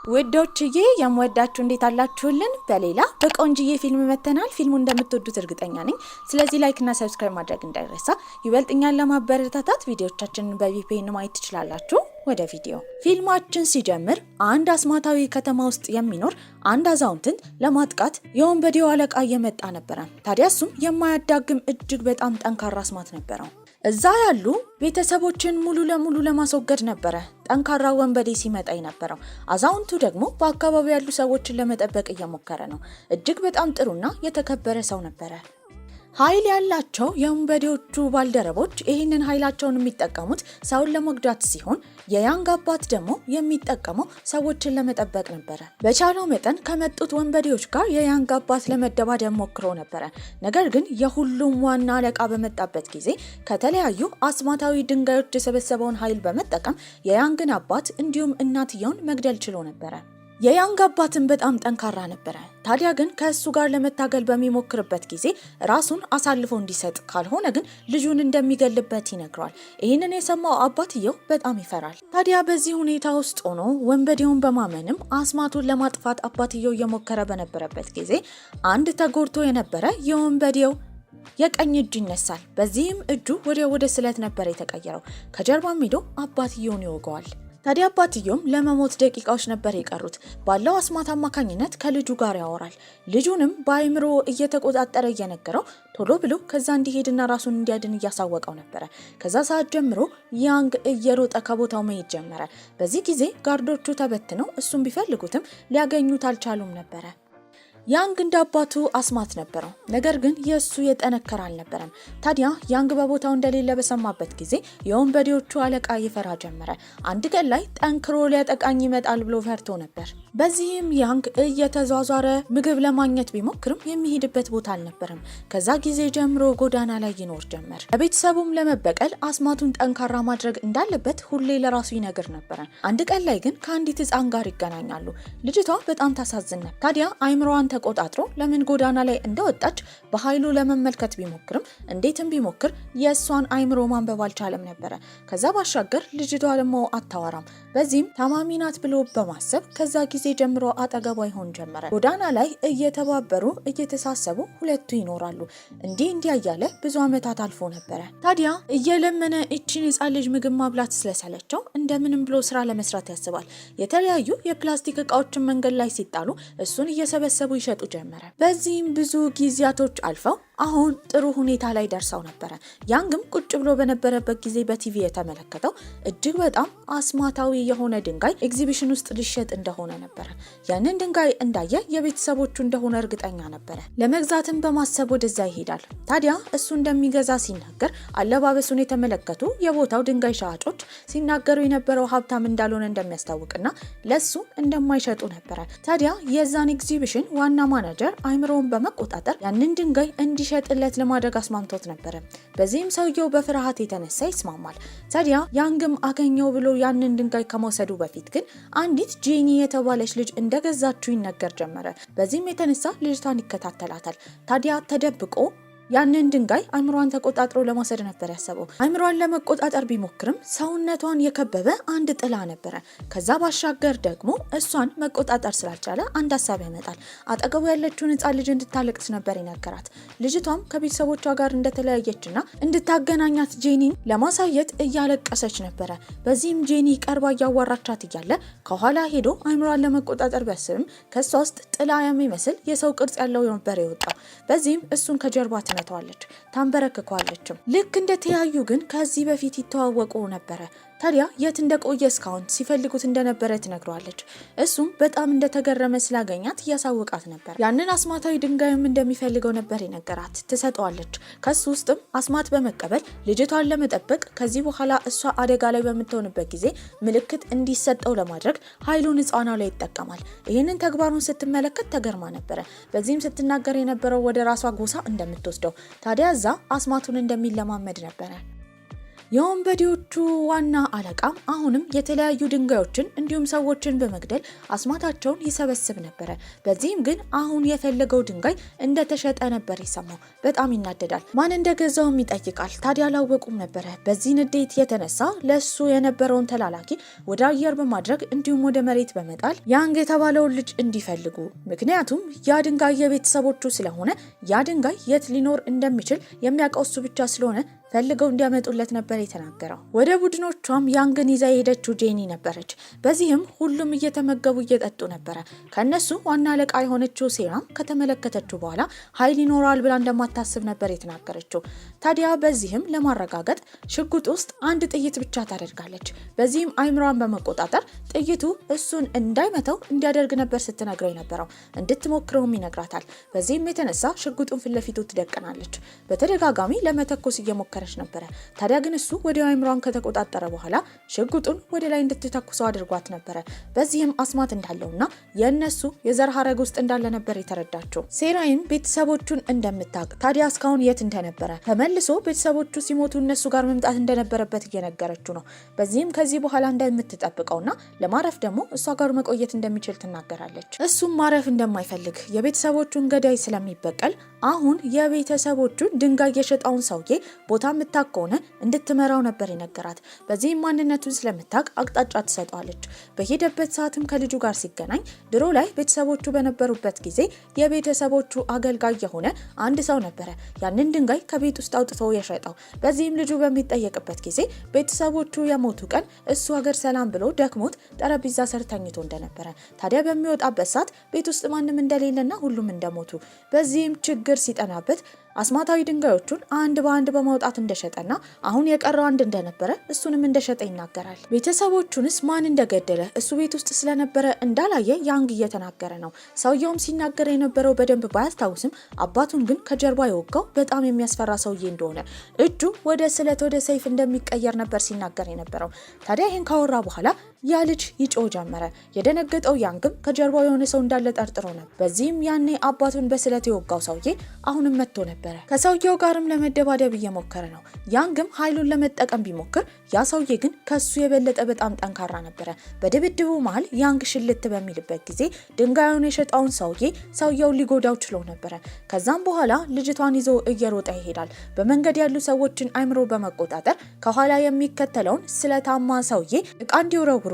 ወዶችዬ የምወዳችሁ እንዴት አላችሁልን? በሌላ በቆንጅዬ ፊልም መተናል። ፊልሙ እንደምትወዱት እርግጠኛ ነኝ። ስለዚህ ላይክ እና ሰብስክራይብ ማድረግ እንዳይረሳ። ይበልጥኛል ለማበረታታት ቪዲዮቻችንን በቪፒኤን ማየት ትችላላችሁ። ወደ ቪዲዮ ፊልማችን ሲጀምር አንድ አስማታዊ ከተማ ውስጥ የሚኖር አንድ አዛውንትን ለማጥቃት የወንበዴው አለቃ እየመጣ ነበረ። ታዲያ እሱም የማያዳግም እጅግ በጣም ጠንካራ አስማት ነበረው። እዛ ያሉ ቤተሰቦችን ሙሉ ለሙሉ ለማስወገድ ነበረ ጠንካራ ወንበዴ ሲመጣ የነበረው። አዛውንቱ ደግሞ በአካባቢው ያሉ ሰዎችን ለመጠበቅ እየሞከረ ነው። እጅግ በጣም ጥሩና የተከበረ ሰው ነበረ። ኃይል ያላቸው የወንበዴዎቹ ባልደረቦች ይህንን ኃይላቸውን የሚጠቀሙት ሰውን ለመጉዳት ሲሆን የያንግ አባት ደግሞ የሚጠቀመው ሰዎችን ለመጠበቅ ነበረ። በቻለው መጠን ከመጡት ወንበዴዎች ጋር የያንግ አባት ለመደባደብ ሞክሮ ነበረ። ነገር ግን የሁሉም ዋና አለቃ በመጣበት ጊዜ ከተለያዩ አስማታዊ ድንጋዮች የሰበሰበውን ኃይል በመጠቀም የያንግን አባት እንዲሁም እናትየውን መግደል ችሎ ነበረ። የያንግ አባትን በጣም ጠንካራ ነበረ። ታዲያ ግን ከእሱ ጋር ለመታገል በሚሞክርበት ጊዜ ራሱን አሳልፎ እንዲሰጥ ካልሆነ ግን ልጁን እንደሚገልበት ይነግረዋል። ይህንን የሰማው አባትየው በጣም ይፈራል። ታዲያ በዚህ ሁኔታ ውስጥ ሆኖ ወንበዴውን በማመንም አስማቱን ለማጥፋት አባትየው እየሞከረ በነበረበት ጊዜ አንድ ተጎድቶ የነበረ የወንበዴው የቀኝ እጁ ይነሳል። በዚህም እጁ ወደ ስለት ነበር የተቀየረው። ከጀርባም ሄዶ አባትየውን ይወገዋል። ታዲያ አባትየውም ለመሞት ደቂቃዎች ነበር የቀሩት። ባለው አስማት አማካኝነት ከልጁ ጋር ያወራል። ልጁንም በአይምሮ እየተቆጣጠረ እየነገረው ቶሎ ብሎ ከዛ እንዲሄድና ራሱን እንዲያድን እያሳወቀው ነበረ። ከዛ ሰዓት ጀምሮ ያንግ እየሮጠ ከቦታው መሄድ ጀመረ። በዚህ ጊዜ ጋርዶቹ ተበትነው እሱን ቢፈልጉትም ሊያገኙት አልቻሉም ነበረ። ያንግ እንደ አባቱ አስማት ነበረው፣ ነገር ግን የእሱ የጠነከረ አልነበረም። ታዲያ ያንግ በቦታው እንደሌለ በሰማበት ጊዜ የወንበዴዎቹ አለቃ ይፈራ ጀመረ። አንድ ቀን ላይ ጠንክሮ ሊያጠቃኝ ይመጣል ብሎ ፈርቶ ነበር። በዚህም ያንግ እየተዟዟረ ምግብ ለማግኘት ቢሞክርም የሚሄድበት ቦታ አልነበረም። ከዛ ጊዜ ጀምሮ ጎዳና ላይ ይኖር ጀመር። ለቤተሰቡም ለመበቀል አስማቱን ጠንካራ ማድረግ እንዳለበት ሁሌ ለራሱ ይነግር ነበረ። አንድ ቀን ላይ ግን ከአንዲት ሕፃን ጋር ይገናኛሉ። ልጅቷ በጣም ታሳዝን ነበር። ታዲያ አይምሮዋን ተቆጣጥሮ ለምን ጎዳና ላይ እንደወጣች በኃይሉ ለመመልከት ቢሞክርም እንዴትም ቢሞክር የእሷን አይምሮ ማንበብ አልቻለም ነበረ። ከዛ ባሻገር ልጅቷ ደግሞ አታወራም። በዚህም ታማሚ ናት ብሎ በማሰብ ከዛ ጊዜ ጀምሮ አጠገቧ ይሆን ጀመረ። ጎዳና ላይ እየተባበሩ እየተሳሰቡ ሁለቱ ይኖራሉ። እንዲህ እያለ ብዙ ዓመታት አልፎ ነበረ። ታዲያ እየለመነ እቺን ሕፃን ልጅ ምግብ ማብላት ስለሰለቸው እንደምንም ብሎ ስራ ለመስራት ያስባል። የተለያዩ የፕላስቲክ እቃዎችን መንገድ ላይ ሲጣሉ እሱን እየሰበሰቡ ይሸጡ ጀመረ። በዚህም ብዙ ጊዜያቶች አልፈው አሁን ጥሩ ሁኔታ ላይ ደርሰው ነበረ። ያንግም ቁጭ ብሎ በነበረበት ጊዜ በቲቪ የተመለከተው እጅግ በጣም አስማታዊ የሆነ ድንጋይ ኤግዚቢሽን ውስጥ ሊሸጥ እንደሆነ ነበረ። ያንን ድንጋይ እንዳየ የቤተሰቦቹ እንደሆነ እርግጠኛ ነበረ። ለመግዛትም በማሰብ ወደዛ ይሄዳል። ታዲያ እሱ እንደሚገዛ ሲናገር አለባበሱን የተመለከቱ የቦታው ድንጋይ ሻጮች ሲናገሩ የነበረው ሀብታም እንዳልሆነ እንደሚያስታውቅና ለሱ እንደማይሸጡ ነበረ። ታዲያ የዛን ኤግዚቢሽን ዋና ማናጀር አይምሮውን በመቆጣጠር ያንን ድንጋይ እንዲሸጥለት ለማድረግ አስማምቶት ነበረ። በዚህም ሰውየው በፍርሃት የተነሳ ይስማማል። ታዲያ ያንግም አገኘው ብሎ ያንን ድንጋይ ከመውሰዱ በፊት ግን አንዲት ጄኒ የተባለች ልጅ እንደገዛችው ይነገር ጀመረ። በዚህም የተነሳ ልጅቷን ይከታተላታል። ታዲያ ተደብቆ ያንን ድንጋይ አይምሮዋን ተቆጣጥሮ ለመውሰድ ነበር ያሰበው። አይምሮዋን ለመቆጣጠር ቢሞክርም ሰውነቷን የከበበ አንድ ጥላ ነበረ። ከዛ ባሻገር ደግሞ እሷን መቆጣጠር ስላልቻለ አንድ ሀሳብ ያመጣል። አጠገቡ ያለችውን ሕፃን ልጅ እንድታለቅስ ነበር ይነገራት። ልጅቷም ከቤተሰቦቿ ጋር እንደተለያየችና እንድታገናኛት ጄኒን ለማሳየት እያለቀሰች ነበረ። በዚህም ጄኒ ቀርባ እያዋራቻት እያለ ከኋላ ሄዶ አይምሮዋን ለመቆጣጠር ቢያስብም ከሷ ውስጥ ጥላ የሚመስል የሰው ቅርጽ ያለው ነበር የወጣው። በዚህም እሱን ከጀርባ ተዋለች፣ ታንበረክኳለችም። ልክ እንደተያዩ ግን ከዚህ በፊት ይተዋወቁ ነበረ። ታዲያ የት እንደቆየ እስካሁን ሲፈልጉት እንደነበረ ትነግረዋለች። እሱም በጣም እንደተገረመ ስላገኛት እያሳወቃት ነበር። ያንን አስማታዊ ድንጋይም እንደሚፈልገው ነበር የነገራት። ትሰጠዋለች። ከሱ ውስጥም አስማት በመቀበል ልጅቷን ለመጠበቅ ከዚህ በኋላ እሷ አደጋ ላይ በምትሆንበት ጊዜ ምልክት እንዲሰጠው ለማድረግ ኃይሉን ሕፃኗ ላይ ይጠቀማል። ይህንን ተግባሩን ስትመለከት ተገርማ ነበረ። በዚህም ስትናገር የነበረው ወደ ራሷ ጎሳ እንደምትወስደው፣ ታዲያ እዛ አስማቱን እንደሚለማመድ ነበረ። የወንበዴዎቹ ዋና አለቃም አሁንም የተለያዩ ድንጋዮችን እንዲሁም ሰዎችን በመግደል አስማታቸውን ይሰበስብ ነበር። በዚህም ግን አሁን የፈለገው ድንጋይ እንደተሸጠ ነበር የሰማው። በጣም ይናደዳል። ማን እንደገዛውም ይጠይቃል። ታዲያ አላወቁም ነበር። በዚህ ንዴት የተነሳ ለሱ የነበረውን ተላላኪ ወደ አየር በማድረግ እንዲሁም ወደ መሬት በመጣል ያንግ የተባለውን ልጅ እንዲፈልጉ፣ ምክንያቱም ያ ድንጋይ የቤተሰቦቹ ስለሆነ ያ ድንጋይ የት ሊኖር እንደሚችል የሚያውቀው እሱ ብቻ ስለሆነ ፈልገው እንዲያመጡለት ነበር የተናገረው። ወደ ቡድኖቿም ያንግን ይዛ የሄደችው ጄኒ ነበረች። በዚህም ሁሉም እየተመገቡ እየጠጡ ነበረ። ከነሱ ዋና አለቃ የሆነችው ሴራም ከተመለከተችው በኋላ ኃይል ይኖራል ብላ እንደማታስብ ነበር የተናገረችው። ታዲያ በዚህም ለማረጋገጥ ሽጉጥ ውስጥ አንድ ጥይት ብቻ ታደርጋለች። በዚህም አይምሯን በመቆጣጠር ጥይቱ እሱን እንዳይመተው እንዲያደርግ ነበር ስትነግረው የነበረው። እንድትሞክረውም ይነግራታል። በዚህም የተነሳ ሽጉጡን ፊት ለፊቱ ትደቅናለች። በተደጋጋሚ ለመተኮስ እየሞከረ ነበረ። ታዲያ ግን እሱ ወዲያው አይምሯን ከተቆጣጠረ በኋላ ሽጉጡን ወደ ላይ እንድትተኩሰው አድርጓት ነበረ። በዚህም አስማት እንዳለውና የእነሱ የዘር ሐረግ ውስጥ እንዳለ ነበር የተረዳቸው። ሴራይም ቤተሰቦቹን እንደምታውቅ ታዲያ እስካሁን የት እንደነበረ ተመልሶ ቤተሰቦቹ ሲሞቱ እነሱ ጋር መምጣት እንደነበረበት እየነገረችው ነው። በዚህም ከዚህ በኋላ እንደምትጠብቀውና ለማረፍ ደግሞ እሷ ጋር መቆየት እንደሚችል ትናገራለች። እሱም ማረፍ እንደማይፈልግ የቤተሰቦቹን ገዳይ ስለሚበቀል አሁን የቤተሰቦቹን ድንጋይ የሸጣውን ሰውዬ ቦታ የምታውቅ ከሆነ እንድትመራው ነበር የነገራት። በዚህም ማንነቱን ስለምታውቅ አቅጣጫ ትሰጠዋለች። በሄደበት ሰዓትም ከልጁ ጋር ሲገናኝ ድሮ ላይ ቤተሰቦቹ በነበሩበት ጊዜ የቤተሰቦቹ አገልጋይ የሆነ አንድ ሰው ነበረ ያንን ድንጋይ ከቤት ውስጥ አውጥቶ የሸጠው። በዚህም ልጁ በሚጠየቅበት ጊዜ ቤተሰቦቹ የሞቱ ቀን እሱ ሀገር ሰላም ብሎ ደክሞት ጠረጴዛ ስር ተኝቶ እንደነበረ፣ ታዲያ በሚወጣበት ሰዓት ቤት ውስጥ ማንም እንደሌለና ሁሉም እንደሞቱ፣ በዚህም ችግር ሲጠናበት አስማታዊ ድንጋዮቹን አንድ በአንድ በማውጣት እንደሸጠና አሁን የቀረው አንድ እንደነበረ እሱንም እንደሸጠ ይናገራል። ቤተሰቦቹንስ ማን እንደገደለ እሱ ቤት ውስጥ ስለነበረ እንዳላየ ያንግ እየተናገረ ነው። ሰውየውም ሲናገር የነበረው በደንብ ባያስታውስም አባቱን ግን ከጀርባ የወጋው በጣም የሚያስፈራ ሰውዬ እንደሆነ፣ እጁ ወደ ስለት ወደ ሰይፍ እንደሚቀየር ነበር ሲናገር የነበረው። ታዲያ ይህን ካወራ በኋላ ያ ልጅ ይጮህ ጀመረ። የደነገጠው ያንግም ከጀርባው የሆነ ሰው እንዳለ ጠርጥሮ ነበር። በዚህም ያኔ አባቱን በስለት የወጋው ሰውዬ አሁንም መጥቶ ነበር። ከሰውየው ጋርም ለመደባደብ እየሞከረ ነው። ያንግም ኃይሉን ለመጠቀም ቢሞክር ያ ሰውዬ ግን ከሱ የበለጠ በጣም ጠንካራ ነበረ። በድብድቡ መሃል ያንግ ሽልት በሚልበት ጊዜ ድንጋዩን የሸጣውን ሰውየው ሊጎዳው ችሎ ነበረ። ከዛም በኋላ ልጅቷን ይዞ እየሮጠ ይሄዳል። በመንገድ ያሉ ሰዎችን አይምሮ በመቆጣጠር ከኋላ የሚከተለውን ስለታማ ሰውዬ እቃ እንዲወረውሩበትና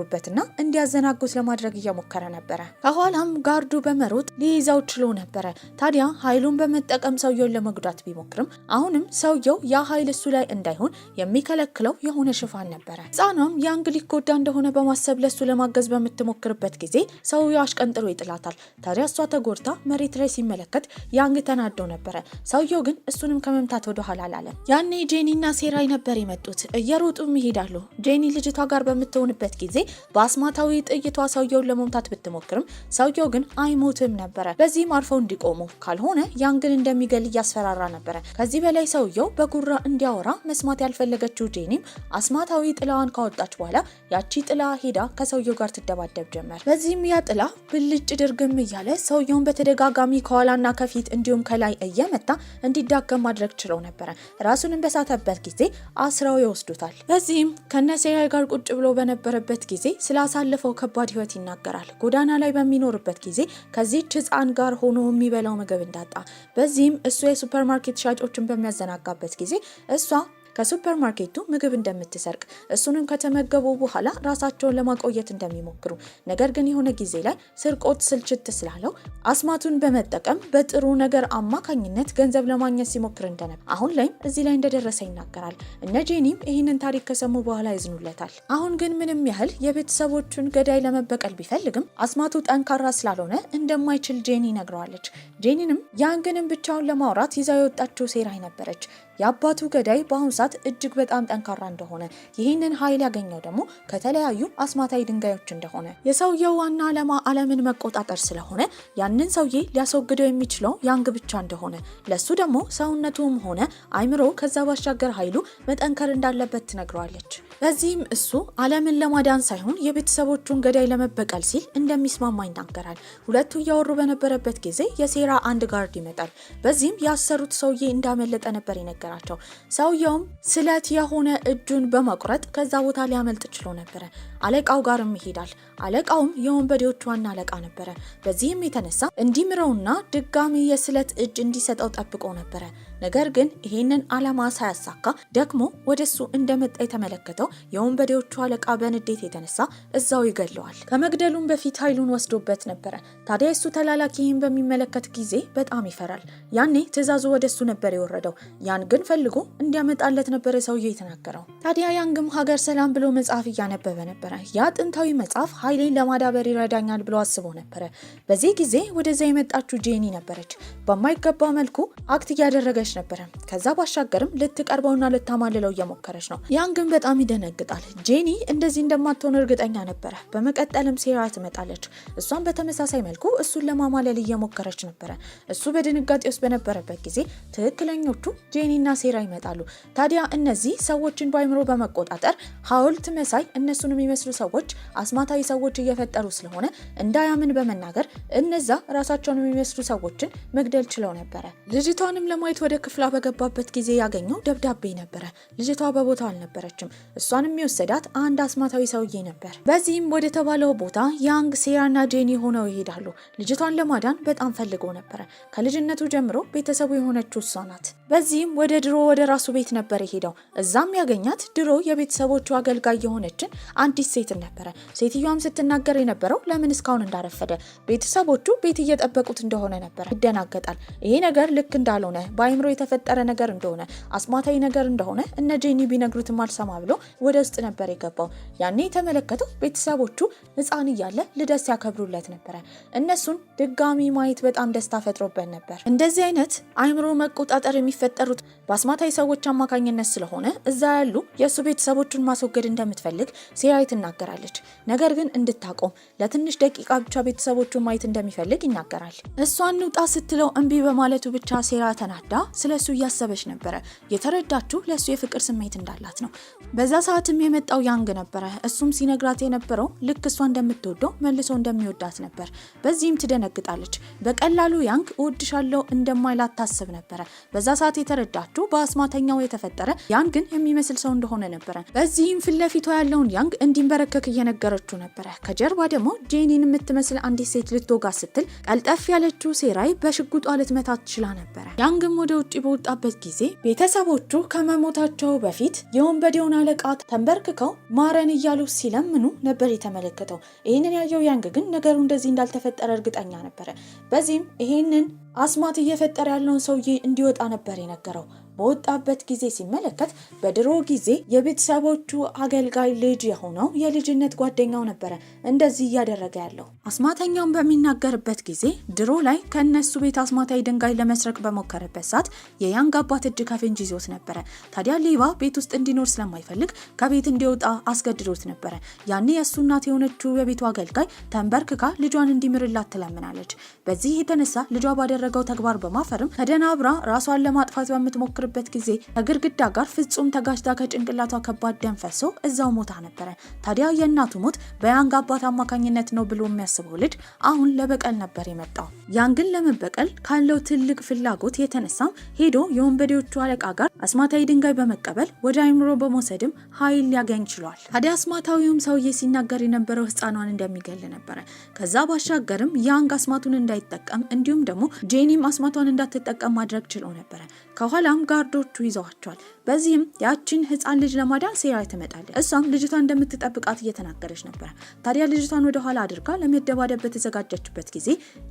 እንዲያዘናጉት ለማድረግ እየሞከረ ነበረ። ከኋላም ጋርዱ በመሮጥ ሊይዛው ችሎ ነበረ። ታዲያ ኃይሉን በመጠቀም ሰውየውን ለመጉዳት ቢሞክርም አሁንም ሰውየው ያ ኃይል እሱ ላይ እንዳይሆን የሚከለክለው የሆነ ሽፋን ነበረ። ሕፃኗም ያንግ ሊጎዳ እንደሆነ በማሰብ ለሱ ለማገዝ በምትሞክርበት ጊዜ ሰውየው አሽቀንጥሮ ይጥላታል። ታዲያ እሷ ተጎድታ መሬት ላይ ሲመለከት ያንግ ተናዶ ነበረ። ሰውየው ግን እሱንም ከመምታት ወደ ኋላ አላለም። ያኔ ጄኒና ሴራይ ነበር የመጡት። እየሮጡም ይሄዳሉ። ጄኒ ልጅቷ ጋር በምትሆንበት ጊዜ በአስማታዊ ጥይቷ ሰውየውን ለመምታት ብትሞክርም ሰውየው ግን አይሞትም ነበረ። በዚህም አርፈው እንዲቆሙ ካልሆነ ያንግን እንደሚገል እያስፈራራ ነበረ። ከዚህ በላይ ሰውየው በጉራ እንዲያወራ መስማት ያልፈለገችው ጄኒም አስማታዊ ጥላዋን ካወጣች በኋላ ያቺ ጥላ ሄዳ ከሰውየው ጋር ትደባደብ ጀመር። በዚህም ያ ጥላ ብልጭ ድርግም እያለ ሰውየውን በተደጋጋሚ ከኋላና ከፊት እንዲሁም ከላይ እየመታ እንዲዳከም ማድረግ ችለው ነበረ። ራሱንም በሳተበት ጊዜ አስራው ይወስዱታል። በዚህም ከነሴራይ ጋር ቁጭ ብሎ በነበረበት ጊዜ ስላሳለፈው ከባድ ህይወት ይናገራል። ጎዳና ላይ በሚኖርበት ጊዜ ከዚህች ሕፃን ጋር ሆኖ የሚበላው ምግብ እንዳጣ፣ በዚህም እሱ የሱፐርማርኬት ሻጮችን በሚያዘናጋበት ጊዜ እሷ ከሱፐርማርኬቱ ምግብ እንደምትሰርቅ እሱንም ከተመገቡ በኋላ ራሳቸውን ለማቆየት እንደሚሞክሩ፣ ነገር ግን የሆነ ጊዜ ላይ ስርቆት ስልችት ስላለው አስማቱን በመጠቀም በጥሩ ነገር አማካኝነት ገንዘብ ለማግኘት ሲሞክር እንደነበር አሁን ላይም እዚህ ላይ እንደደረሰ ይናገራል። እነ ጄኒም ይህንን ታሪክ ከሰሙ በኋላ ይዝኑለታል። አሁን ግን ምንም ያህል የቤተሰቦቹን ገዳይ ለመበቀል ቢፈልግም አስማቱ ጠንካራ ስላልሆነ እንደማይችል ጄኒ ነግረዋለች። ጄኒንም ያንግንም ብቻውን ለማውራት ይዛ የወጣችው ሴራይ ነበረች። የአባቱ ገዳይ በአሁኑ ሰዓት እጅግ በጣም ጠንካራ እንደሆነ፣ ይህንን ኃይል ያገኘው ደግሞ ከተለያዩ አስማታዊ ድንጋዮች እንደሆነ፣ የሰውየው ዋና ዓላማ ዓለምን መቆጣጠር ስለሆነ ያንን ሰውዬ ሊያስወግደው የሚችለው ያንግ ብቻ እንደሆነ፣ ለሱ ደግሞ ሰውነቱም ሆነ አይምሮ ከዛ ባሻገር ኃይሉ መጠንከር እንዳለበት ትነግረዋለች። በዚህም እሱ ዓለምን ለማዳን ሳይሆን የቤተሰቦቹን ገዳይ ለመበቀል ሲል እንደሚስማማ ይናገራል። ሁለቱ እያወሩ በነበረበት ጊዜ የሴራ አንድ ጋርድ ይመጣል። በዚህም ያሰሩት ሰውዬ እንዳመለጠ ነበር የነገራቸው። ሰውየውም ስለት የሆነ እጁን በመቁረጥ ከዛ ቦታ ሊያመልጥ ችሎ ነበረ። አለቃው ጋርም ይሄዳል። አለቃውም የወንበዴዎቹ ዋና አለቃ ነበረ። በዚህም የተነሳ እንዲምረውና ድጋሚ የስለት እጅ እንዲሰጠው ጠብቆ ነበረ። ነገር ግን ይሄንን ዓላማ ሳያሳካ ደግሞ ወደሱ እንደመጣ የተመለከተው የወንበዴዎቹ አለቃ በንዴት የተነሳ እዛው ይገለዋል። ከመግደሉም በፊት ኃይሉን ወስዶበት ነበረ። ታዲያ እሱ ተላላኪ ይህን በሚመለከት ጊዜ በጣም ይፈራል። ያኔ ትዕዛዙ ወደሱ ነበር የወረደው። ያን ግን ፈልጎ እንዲያመጣለት ነበር ሰውዬው የተናገረው። ታዲያ ያንግም ሀገር ሰላም ብሎ መጽሐፍ እያነበበ ነበረ። ያ ጥንታዊ መጽሐፍ ኃይሌን ለማዳበር ይረዳኛል ብሎ አስቦ ነበረ። በዚህ ጊዜ ወደዛ የመጣችው ጄኒ ነበረች። በማይገባ መልኩ አክት እያደረገች ነበረ። ከዛ ባሻገርም ልትቀርበውና ልታማልለው እየሞከረች ነው። ያን ግን በጣም ይደነግጣል። ጄኒ እንደዚህ እንደማትሆን እርግጠኛ ነበረ። በመቀጠልም ሴራ ትመጣለች። እሷን በተመሳሳይ መልኩ እሱን ለማማለል እየሞከረች ነበረ። እሱ በድንጋጤ ውስጥ በነበረበት ጊዜ ትክክለኞቹ ጄኒና ሴራ ይመጣሉ። ታዲያ እነዚህ ሰዎችን በአይምሮ በመቆጣጠር ሐውልት መሳይ እነሱን የሚመስሉ ሰዎች አስማታዊ ሰዎች እየፈጠሩ ስለሆነ እንዳያምን በመናገር እነዛ ራሳቸውን የሚመስሉ ሰዎችን መግደል ችለው ነበረ። ልጅቷንም ለማየት ወደ ክፍሏ በገባበት ጊዜ ያገኘው ደብዳቤ ነበረ። ልጅቷ በቦታው አልነበረችም። እሷንም የወሰዳት አንድ አስማታዊ ሰውዬ ነበር። በዚህም ወደ ተባለው ቦታ ያንግ፣ ሴራና ጄኒ ሆነው ይሄዳሉ። ልጅቷን ለማዳን በጣም ፈልገው ነበረ። ከልጅነቱ ጀምሮ ቤተሰቡ የሆነችው እሷ ናት። በዚህም ወደ ራሱ ቤት ነበር የሄደው። እዛም ያገኛት ድሮ የቤተሰቦቹ አገልጋይ የሆነችን አንዲት ሴት ነበረ። ሴትዮዋም ስትናገር የነበረው ለምን እስካሁን እንዳረፈደ ቤተሰቦቹ ቤት እየጠበቁት እንደሆነ ነበረ። ይደናገጣል። ይሄ ነገር ልክ እንዳልሆነ በአይምሮ የተፈጠረ ነገር እንደሆነ አስማታዊ ነገር እንደሆነ እነ ጄኒ ቢነግሩትም አልሰማ ብሎ ወደ ውስጥ ነበር የገባው። ያኔ የተመለከተው ቤተሰቦቹ ሕፃን እያለ ልደት ሲያከብሩለት ነበረ። እነሱን ድጋሚ ማየት በጣም ደስታ ፈጥሮበት ነበር። እንደዚህ አይነት አይምሮ መቆጣጠር የሚፈጠሩት በአስማታዊ ሰዎች አማካኝነት ስለሆነ እዛ ያሉ የእሱ ቤተሰቦቹን ማስወገድ እንደምትፈልግ ሴራ ትናገራለች። ነገር ግን እንድታቆም ለትንሽ ደቂቃ ብቻ ቤተሰቦቹን ማየት እንደሚፈልግ ይናገራል። እሷን ውጣ ስትለው እምቢ በማለቱ ብቻ ሴራ ተናዳ ስለሱ እያሰበች ነበረ። የተረዳችው ለሱ የፍቅር ስሜት እንዳላት ነው። በዛ ሰዓትም የመጣው ያንግ ነበረ። እሱም ሲነግራት የነበረው ልክ እሷ እንደምትወደው መልሶ እንደሚወዳት ነበር። በዚህም ትደነግጣለች። በቀላሉ ያንግ እወድሻለሁ እንደማይላት ታስብ ነበረ። በዛ ሰዓት የተረዳችው በአስማተኛው የተፈጠረ ያንግን የሚመስል ሰው እንደሆነ ነበረ። በዚህም ፊት ለፊቷ ያለውን ያንግ እንዲንበረከክ እየነገረችው ነበረ። ከጀርባ ደግሞ ጄኒን የምትመስል አንዲት ሴት ልትወጋ ስትል ቀልጠፍ ያለችው ሴራይ በሽጉጧ ልትመታት ችላ ነበረ። ያንግም ወደ ውጭ በወጣበት ጊዜ ቤተሰቦቹ ከመሞታቸው በፊት የወንበዴውን አለቃ ተንበርክከው ማረን እያሉ ሲለምኑ ነበር የተመለከተው። ይህንን ያየው ያንግ ግን ነገሩ እንደዚህ እንዳልተፈጠረ እርግጠኛ ነበረ። በዚህም ይህንን አስማት እየፈጠረ ያለውን ሰውዬ እንዲወጣ ነበር የነገረው። በወጣበት ጊዜ ሲመለከት በድሮ ጊዜ የቤተሰቦቹ አገልጋይ ልጅ የሆነው የልጅነት ጓደኛው ነበረ እንደዚህ እያደረገ ያለው። አስማተኛውን በሚናገርበት ጊዜ ድሮ ላይ ከነሱ ቤት አስማታዊ ድንጋይ ለመስረቅ በሞከረበት ሰዓት የያንግ አባት እጅ ከፍንጅ ይዞት ነበረ። ታዲያ ሌባ ቤት ውስጥ እንዲኖር ስለማይፈልግ ከቤት እንዲወጣ አስገድዶት ነበረ። ያኔ የእሱ እናት የሆነችው የቤቱ አገልጋይ ተንበርክካ ልጇን እንዲምርላት ትለምናለች። በዚህ የተነሳ ልጇ ባደረገው ተግባር በማፈርም ተደናብራ ራሷን ለማጥፋት በምትሞክር በት ጊዜ ከግድግዳ ጋር ፍጹም ተጋጭታ ከጭንቅላቷ ከባድ ደም ፈሶ እዛው ሞታ ነበረ። ታዲያ የእናቱ ሞት በያንግ አባት አማካኝነት ነው ብሎ የሚያስበው ልጅ አሁን ለበቀል ነበር የመጣው። ያንግን ለመበቀል ካለው ትልቅ ፍላጎት የተነሳም ሄዶ የወንበዴዎቹ አለቃ ጋር አስማታዊ ድንጋይ በመቀበል ወደ አይምሮ በመውሰድም ኃይል ሊያገኝ ችሏል። ታዲያ አስማታዊውም ሰውዬ ሲናገር የነበረው ሕፃኗን እንደሚገል ነበረ። ከዛ ባሻገርም ያንግ አስማቱን እንዳይጠቀም እንዲሁም ደግሞ ጄኒም አስማቷን እንዳትጠቀም ማድረግ ችሎ ነበረ። ከኋላም ጋርዶቹ ይዘዋቸዋል። በዚህም ያችን ሕፃን ልጅ ለማዳን ሴራ ትመጣለች። እሷም ልጅቷን እንደምትጠብቃት እየተናገረች ነበር። ታዲያ ልጅቷን ወደ ኋላ አድርጋ ለመደባደብ በተዘጋጀችበት ጊዜ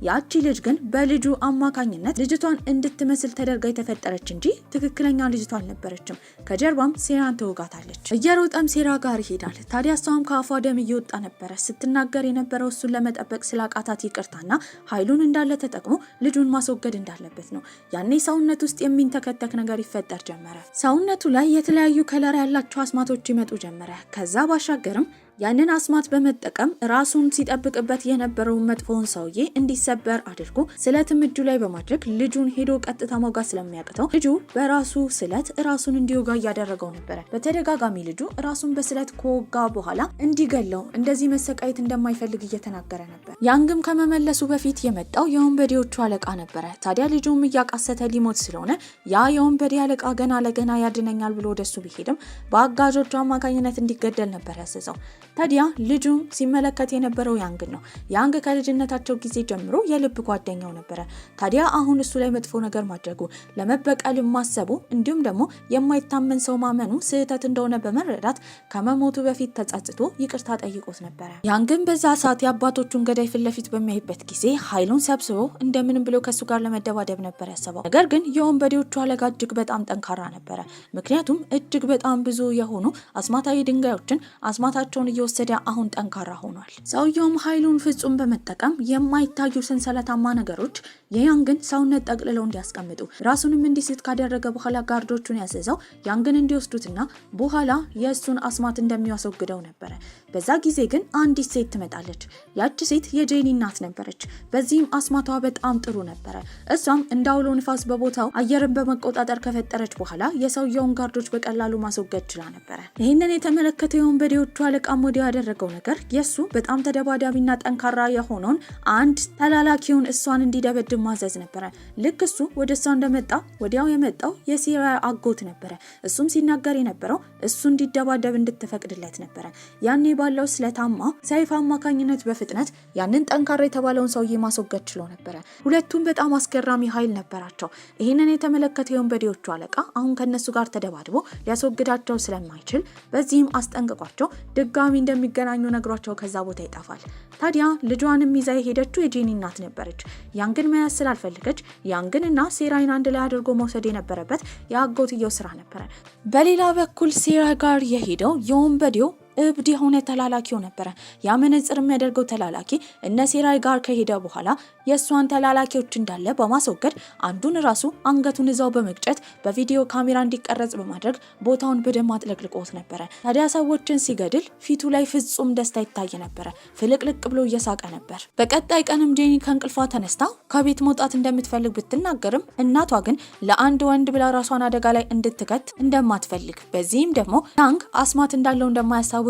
ያቺ ልጅ ግን በልጁ አማካኝነት ልጅቷን እንድትመስል ተደርጋ የተፈጠረች እንጂ ትክክለኛ ልጅቷ አልነበረችም። ከጀርባም ሴራን ትወጋታለች። እየሮጠም ሴራ ጋር ይሄዳል። ታዲያ እሷም ከአፏ ደም እየወጣ ነበረ። ስትናገር የነበረው እሱን ለመጠበቅ ስላቃታት ይቅርታና ኃይሉን እንዳለ ተጠቅሞ ልጁን ማስወገድ እንዳለበት ነው። ያኔ ሰውነት ውስጥ የሚንተከተክ ነገር ይፈጠር ጀመረ። ሰውነቱ ላይ የተለያዩ ከለር ያላቸው አስማቶች ይመጡ ጀመረ። ከዛ ባሻገርም ያንን አስማት በመጠቀም ራሱን ሲጠብቅበት የነበረው መጥፎውን ሰውዬ እንዲሰበር አድርጎ ስለትም እጁ ላይ በማድረግ ልጁን ሄዶ ቀጥታ መውጋት ስለሚያቅተው ልጁ በራሱ ስለት ራሱን እንዲወጋ እያደረገው ነበር። በተደጋጋሚ ልጁ ራሱን በስለት ከወጋ በኋላ እንዲገለው እንደዚህ መሰቃየት እንደማይፈልግ እየተናገረ ነበር። ያንግም ከመመለሱ በፊት የመጣው የወንበዴዎቹ አለቃ ነበር። ታዲያ ልጁም እያቃሰተ ሊሞት ስለሆነ ያ የወንበዴ አለቃ ገና ለገና ያድነኛል ብሎ ወደሱ ቢሄድም በአጋዦቹ አማካኝነት እንዲገደል ነበር ያዘዘው። ታዲያ ልጁም ሲመለከት የነበረው ያንግን ነው። ያንግ ከልጅነታቸው ጊዜ ጀምሮ የልብ ጓደኛው ነበረ። ታዲያ አሁን እሱ ላይ መጥፎ ነገር ማድረጉ ለመበቀል ማሰቡ እንዲሁም ደግሞ የማይታመን ሰው ማመኑ ስህተት እንደሆነ በመረዳት ከመሞቱ በፊት ተጸጽቶ ይቅርታ ጠይቆት ነበረ። ያንግን በዛ ሰዓት የአባቶቹን ገዳይ ፊት ለፊት በሚያይበት ጊዜ ኃይሉን ሰብስቦ እንደምንም ብሎ ከሱ ጋር ለመደባደብ ነበር ያሰበው። ነገር ግን የወንበዴዎቹ አለቃ እጅግ በጣም ጠንካራ ነበረ። ምክንያቱም እጅግ በጣም ብዙ የሆኑ አስማታዊ ድንጋዮችን አስማታቸውን እየወሰደ አሁን ጠንካራ ሆኗል። ሰውየውም ኃይሉን ፍጹም በመጠቀም የማይታዩ ሰንሰለታማ ነገሮች የያንግን ሰውነት ጠቅልለው እንዲያስቀምጡ ራሱንም እንዲስት ካደረገ በኋላ ጋርዶቹን ያዘዘው ያንግን እንዲወስዱትና በኋላ የእሱን አስማት እንደሚያስወግደው ነበረ። በዛ ጊዜ ግን አንዲት ሴት ትመጣለች። ያቺ ሴት የጄኒ እናት ነበረች። በዚህም አስማቷ በጣም ጥሩ ነበረ። እሷም እንዳውሎ ንፋስ በቦታው አየርን በመቆጣጠር ከፈጠረች በኋላ የሰውየውን ጋርዶች በቀላሉ ማስወገድ ችላ ነበረ። ይህንን የተመለከተው የወንበዴዎቹ አለቃም ወዲያው ያደረገው ነገር የሱ በጣም ተደባዳቢና ጠንካራ የሆነውን አንድ ተላላኪውን እሷን እንዲደበድብ ማዘዝ ነበረ። ልክ እሱ ወደ እሷ እንደመጣ ወዲያው የመጣው የሴራ አጎት ነበረ። እሱም ሲናገር የነበረው እሱ እንዲደባደብ እንድትፈቅድለት ነበረ። ያኔ ባለው ስለታማ ሰይፍ አማካኝነት በፍጥነት ያንን ጠንካራ የተባለውን ሰውዬ ማስወገድ ችሎ ነበረ። ሁለቱም በጣም አስገራሚ ኃይል ነበራቸው። ይህንን የተመለከተው የወንበዴዎቹ አለቃ አሁን ከነሱ ጋር ተደባድቦ ሊያስወግዳቸው ስለማይችል በዚህም አስጠንቅቋቸው ድጋሚ እንደሚገናኙ ነግሯቸው ከዛ ቦታ ይጠፋል። ታዲያ ልጇንም ይዛ የሄደችው የጄኒ እናት ነበረች። ያንግን መያዝ ስላልፈልገች ያንግንና ሴራይን አንድ ላይ አድርጎ መውሰድ የነበረበት የአጎትየው ስራ ነበረ። በሌላ በኩል ሴራ ጋር የሄደው የወንበዴው እብድ የሆነ ተላላኪው ነበረ። ያ መነጽር የሚያደርገው ተላላኪ እነ ሴራይ ጋር ከሄደ በኋላ የእሷን ተላላኪዎች እንዳለ በማስወገድ አንዱን ራሱ አንገቱን እዛው በመቅጨት በቪዲዮ ካሜራ እንዲቀረጽ በማድረግ ቦታውን በደም አጥለቅልቆት ነበረ። ታዲያ ሰዎችን ሲገድል ፊቱ ላይ ፍጹም ደስታ ይታይ ነበረ። ፍልቅልቅ ብሎ እየሳቀ ነበር። በቀጣይ ቀንም ጄኒ ከእንቅልፏ ተነስታ ከቤት መውጣት እንደምትፈልግ ብትናገርም እናቷ ግን ለአንድ ወንድ ብላ ራሷን አደጋ ላይ እንድትከት እንደማትፈልግ በዚህም ደግሞ ያንግ አስማት እንዳለው እንደማያስታውቅና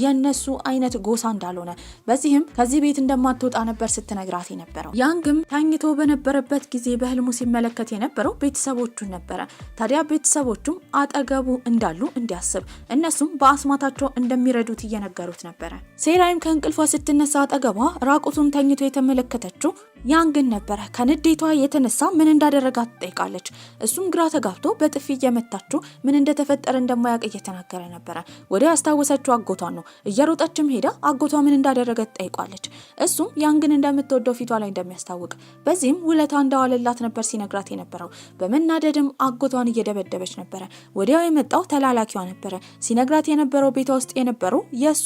የነሱ አይነት ጎሳ እንዳልሆነ በዚህም ከዚህ ቤት እንደማትወጣ ነበር ስትነግራት የነበረው። ያንግም ተኝቶ በነበረበት ጊዜ በህልሙ ሲመለከት የነበረው ቤተሰቦቹን ነበረ። ታዲያ ቤተሰቦቹም አጠገቡ እንዳሉ እንዲያስብ እነሱም በአስማታቸው እንደሚረዱት እየነገሩት ነበረ። ሴራይም ከእንቅልፏ ስትነሳ አጠገቧ ራቁቱን ተኝቶ የተመለከተችው ያንግን ነበረ። ከንዴቷ የተነሳ ምን እንዳደረጋት ትጠይቃለች። እሱም ግራ ተጋብቶ በጥፊ እየመታችው ምን እንደተፈጠረ እንደማያውቅ እየተናገረ ነበረ። ወዲያው ያስታወሰችው አጎቷን ነው። እየሮጠችም ሄዳ አጎቷ ምን እንዳደረገ ትጠይቋለች። እሱም ያንግን እንደምትወደው ፊቷ ላይ እንደሚያስታውቅ በዚህም ውለታ እንዳዋለላት ነበር ሲነግራት የነበረው። በመናደድም አጎቷን እየደበደበች ነበረ። ወዲያው የመጣው ተላላኪዋ ነበረ። ሲነግራት የነበረው ቤቷ ውስጥ የነበሩ የእሷ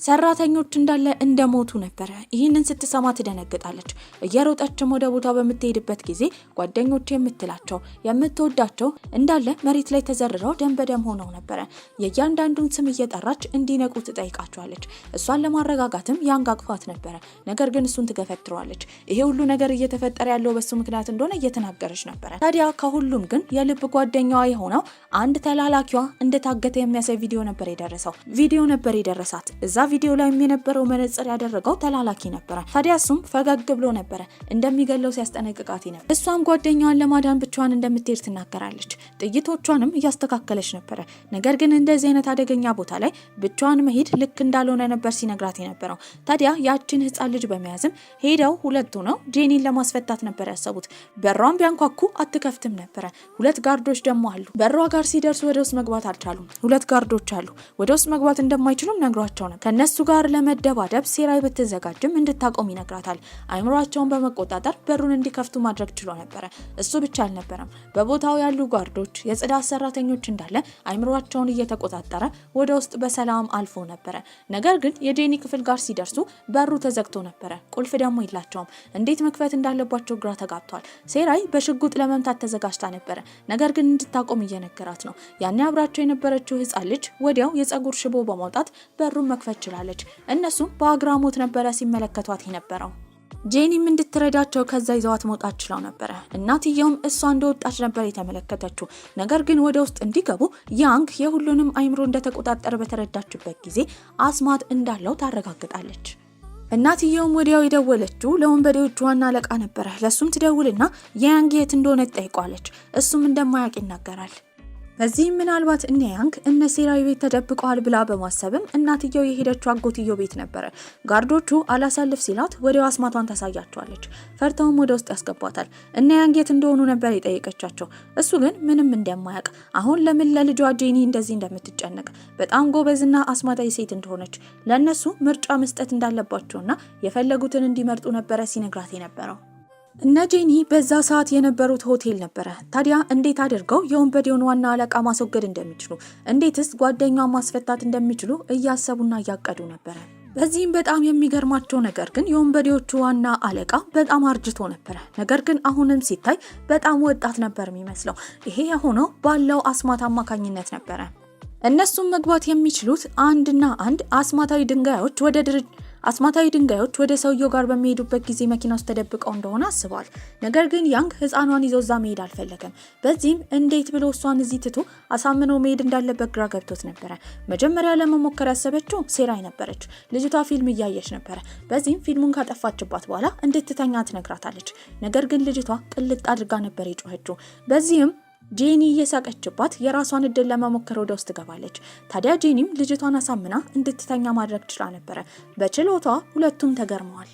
ሰራተኞች እንዳለ እንደሞቱ ነበረ። ይህንን ስትሰማ ትደነግጣለች። እየሮጠችም ወደ ቦታው በምትሄድበት ጊዜ ጓደኞች የምትላቸው የምትወዳቸው እንዳለ መሬት ላይ ተዘርረው ደም በደም ሆነው ነበረ። የእያንዳንዱን ስም እየጠራች እንዲነቁ ትጠይቃቸዋለች። እሷን ለማረጋጋትም ያንግ አቅፏት ነበረ። ነገር ግን እሱን ትገፈትረዋለች። ይሄ ሁሉ ነገር እየተፈጠረ ያለው በሱ ምክንያት እንደሆነ እየተናገረች ነበረ። ታዲያ ከሁሉም ግን የልብ ጓደኛዋ የሆነው አንድ ተላላኪዋ እንደታገተ የሚያሳይ ቪዲዮ ነበር የደረሳት። እዛ ቪዲዮ ላይ የነበረው መነጽር ያደረገው ተላላኪ ነበረ። ታዲያ እሱም ፈገግ ብሎ ነበረ እንደሚገለው ሲያስጠነቅቃት ነበር። እሷም ጓደኛዋን ለማዳን ብቻዋን እንደምትሄድ ትናገራለች። ጥይቶቿንም እያስተካከለች ነበረ። ነገር ግን እንደዚህ አይነት አደገኛ ቦታ ላይ ብቻዋን መሄድ ልክ እንዳልሆነ ነበር ሲነግራት የነበረው። ታዲያ ያችን ህፃን ልጅ በመያዝም ሄደው ሁለቱ ነው ጄኒን ለማስፈታት ነበር ያሰቡት። በሯን ቢያንኳኩ አትከፍትም ነበረ። ሁለት ጋርዶች ደግሞ አሉ። በሯ ጋር ሲደርሱ ወደ ውስጥ መግባት አልቻሉም። ሁለት ጋርዶች አሉ። ወደ ውስጥ መግባት እንደማይችሉም ነግሯቸው ነው። ከነሱ ጋር ለመደባደብ ሴራይ ብትዘጋጅም እንድታቆም ይነግራታል። አይምሯቸውን በመቆጣጠር በሩን እንዲከፍቱ ማድረግ ችሎ ነበረ። እሱ ብቻ አልነበረም። በቦታው ያሉ ጋርዶች፣ የጽዳት ሰራተኞች እንዳለ አይምሯቸውን እየተቆጣጠረ ወደ ውስጥ በሰላም ከዛም አልፎ ነበረ። ነገር ግን የጄኒ ክፍል ጋር ሲደርሱ በሩ ተዘግቶ ነበረ። ቁልፍ ደግሞ የላቸውም። እንዴት መክፈት እንዳለባቸው ግራ ተጋብቷል። ሴራይ በሽጉጥ ለመምታት ተዘጋጅታ ነበረ። ነገር ግን እንድታቆም እየነገራት ነው። ያኔ አብራቸው የነበረችው ህፃን ልጅ ወዲያው የፀጉር ሽቦ በማውጣት በሩን መክፈት ችላለች። እነሱም በአግራሞት ነበረ ሲመለከቷት የነበረው። ጄኒም እንድትረዳቸው ከዛ ይዘዋት መውጣት ችለው ነበረ። እናትየውም እሷ እንደወጣች ነበር የተመለከተችው። ነገር ግን ወደ ውስጥ እንዲገቡ ያንግ የሁሉንም አይምሮ እንደተቆጣጠረ በተረዳችበት ጊዜ አስማት እንዳለው ታረጋግጣለች። እናትየውም ወዲያው የደወለችው ለወንበዴዎቹ ዋና አለቃ ነበረ። ለሱም ትደውልና ያንግ የት እንደሆነ ትጠይቋለች። እሱም እንደማያውቅ ይናገራል። በዚህም ምናልባት እነ ያንግ እነ ሴራይ ቤት ተደብቀዋል ብላ በማሰብም እናትየው የሄደችው አጎትየው ቤት ነበረ። ጋርዶቹ አላሳልፍ ሲላት ወዲያው አስማቷን ታሳያቸዋለች። ፈርተውም ወደ ውስጥ ያስገቧታል። እነ ያንግ የት እንደሆኑ ነበር የጠየቀቻቸው። እሱ ግን ምንም እንደማያውቅ፣ አሁን ለምን ለልጇ ጄኒ እንደዚህ እንደምትጨነቅ፣ በጣም ጎበዝና አስማታዊ ሴት እንደሆነች፣ ለነሱ ምርጫ መስጠት እንዳለባቸውና የፈለጉትን እንዲመርጡ ነበረ ሲነግራት የነበረው። እነ ጄኒ በዛ ሰዓት የነበሩት ሆቴል ነበረ። ታዲያ እንዴት አድርገው የወንበዴውን ዋና አለቃ ማስወገድ እንደሚችሉ፣ እንዴትስ ጓደኛዋን ማስፈታት እንደሚችሉ እያሰቡና እያቀዱ ነበረ። በዚህም በጣም የሚገርማቸው ነገር ግን የወንበዴዎቹ ዋና አለቃ በጣም አርጅቶ ነበረ። ነገር ግን አሁንም ሲታይ በጣም ወጣት ነበር የሚመስለው። ይሄ የሆነው ባለው አስማት አማካኝነት ነበረ። እነሱም መግባት የሚችሉት አንድና አንድ አስማታዊ ድንጋዮች ወደ ሰውየው ጋር በሚሄዱበት ጊዜ መኪና ውስጥ ተደብቀው እንደሆነ አስበዋል። ነገር ግን ያንግ ህፃኗን ይዞ እዛ መሄድ አልፈለገም። በዚህም እንዴት ብሎ እሷን እዚህ ትቶ አሳምነው መሄድ እንዳለበት ግራ ገብቶት ነበረ። መጀመሪያ ለመሞከር ያሰበችው ሴራይ ነበረች። ልጅቷ ፊልም እያየች ነበረ። በዚህም ፊልሙን ካጠፋችባት በኋላ እንድትተኛ ትነግራታለች። ነገር ግን ልጅቷ ቅልጥ አድርጋ ነበር የጮኸችው። በዚህም ጄኒ እየሳቀችባት የራሷን እድል ለመሞከር ወደ ውስጥ ገባለች። ታዲያ ጄኒም ልጅቷን አሳምና እንድትተኛ ማድረግ ችላ ነበረ። በችሎቷ ሁለቱም ተገርመዋል።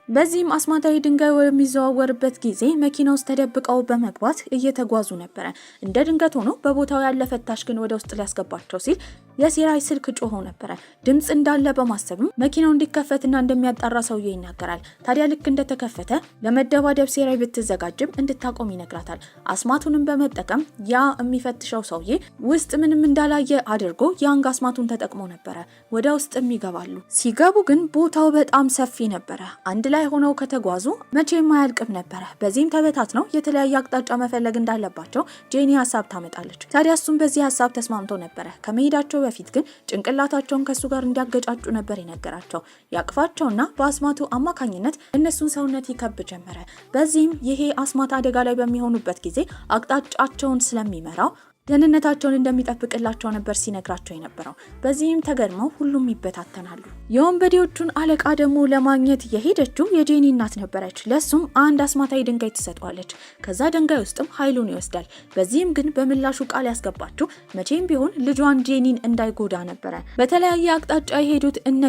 በዚህም አስማታዊ ድንጋይ ወደሚዘዋወርበት ጊዜ መኪና ውስጥ ተደብቀው በመግባት እየተጓዙ ነበረ። እንደ ድንገት ሆኖ በቦታው ያለ ፈታሽ ግን ወደ ውስጥ ሊያስገባቸው ሲል የሴራይ ስልክ ጮሆ ነበረ። ድምጽ እንዳለ በማሰብም መኪናው እንዲከፈትና እንደሚያጣራ ሰውዬ ይናገራል። ታዲያ ልክ እንደተከፈተ ለመደባደብ ሴራይ ብትዘጋጅም እንድታቆም ይነግራታል። አስማቱንም በመጠቀም ያ የሚፈትሸው ሰውዬ ውስጥ ምንም እንዳላየ አድርጎ ያንግ አስማቱን ተጠቅሞ ነበረ። ወደ ውስጥም ይገባሉ። ሲገቡ ግን ቦታው በጣም ሰፊ ነበረ። አንድ ላይ ሆነው ከተጓዙ መቼም አያልቅም ነበረ። በዚህም ተበታትነው የተለያየ አቅጣጫ መፈለግ እንዳለባቸው ጄኒ ሀሳብ ታመጣለች። ታዲያ እሱም በዚህ ሀሳብ ተስማምቶ ነበረ። ከመሄዳቸው በፊት ግን ጭንቅላታቸውን ከሱ ጋር እንዲያገጫጩ ነበር የነገራቸው። ያቅፋቸውና በአስማቱ አማካኝነት እነሱን ሰውነት ይከብ ጀመረ። በዚህም ይሄ አስማት አደጋ ላይ በሚሆኑበት ጊዜ አቅጣጫቸውን ስለሚመራው ደህንነታቸውን እንደሚጠብቅላቸው ነበር ሲነግራቸው የነበረው። በዚህም ተገርመው ሁሉም ይበታተናሉ። የወንበዴዎቹን አለቃ ደግሞ ለማግኘት የሄደችው የጄኒ እናት ነበረች። ለሱም አንድ አስማታዊ ድንጋይ ትሰጠዋለች። ከዛ ድንጋይ ውስጥም ኃይሉን ይወስዳል። በዚህም ግን በምላሹ ቃል ያስገባችው መቼም ቢሆን ልጇን ጄኒን እንዳይጎዳ ነበረ። በተለያየ አቅጣጫ የሄዱት እነ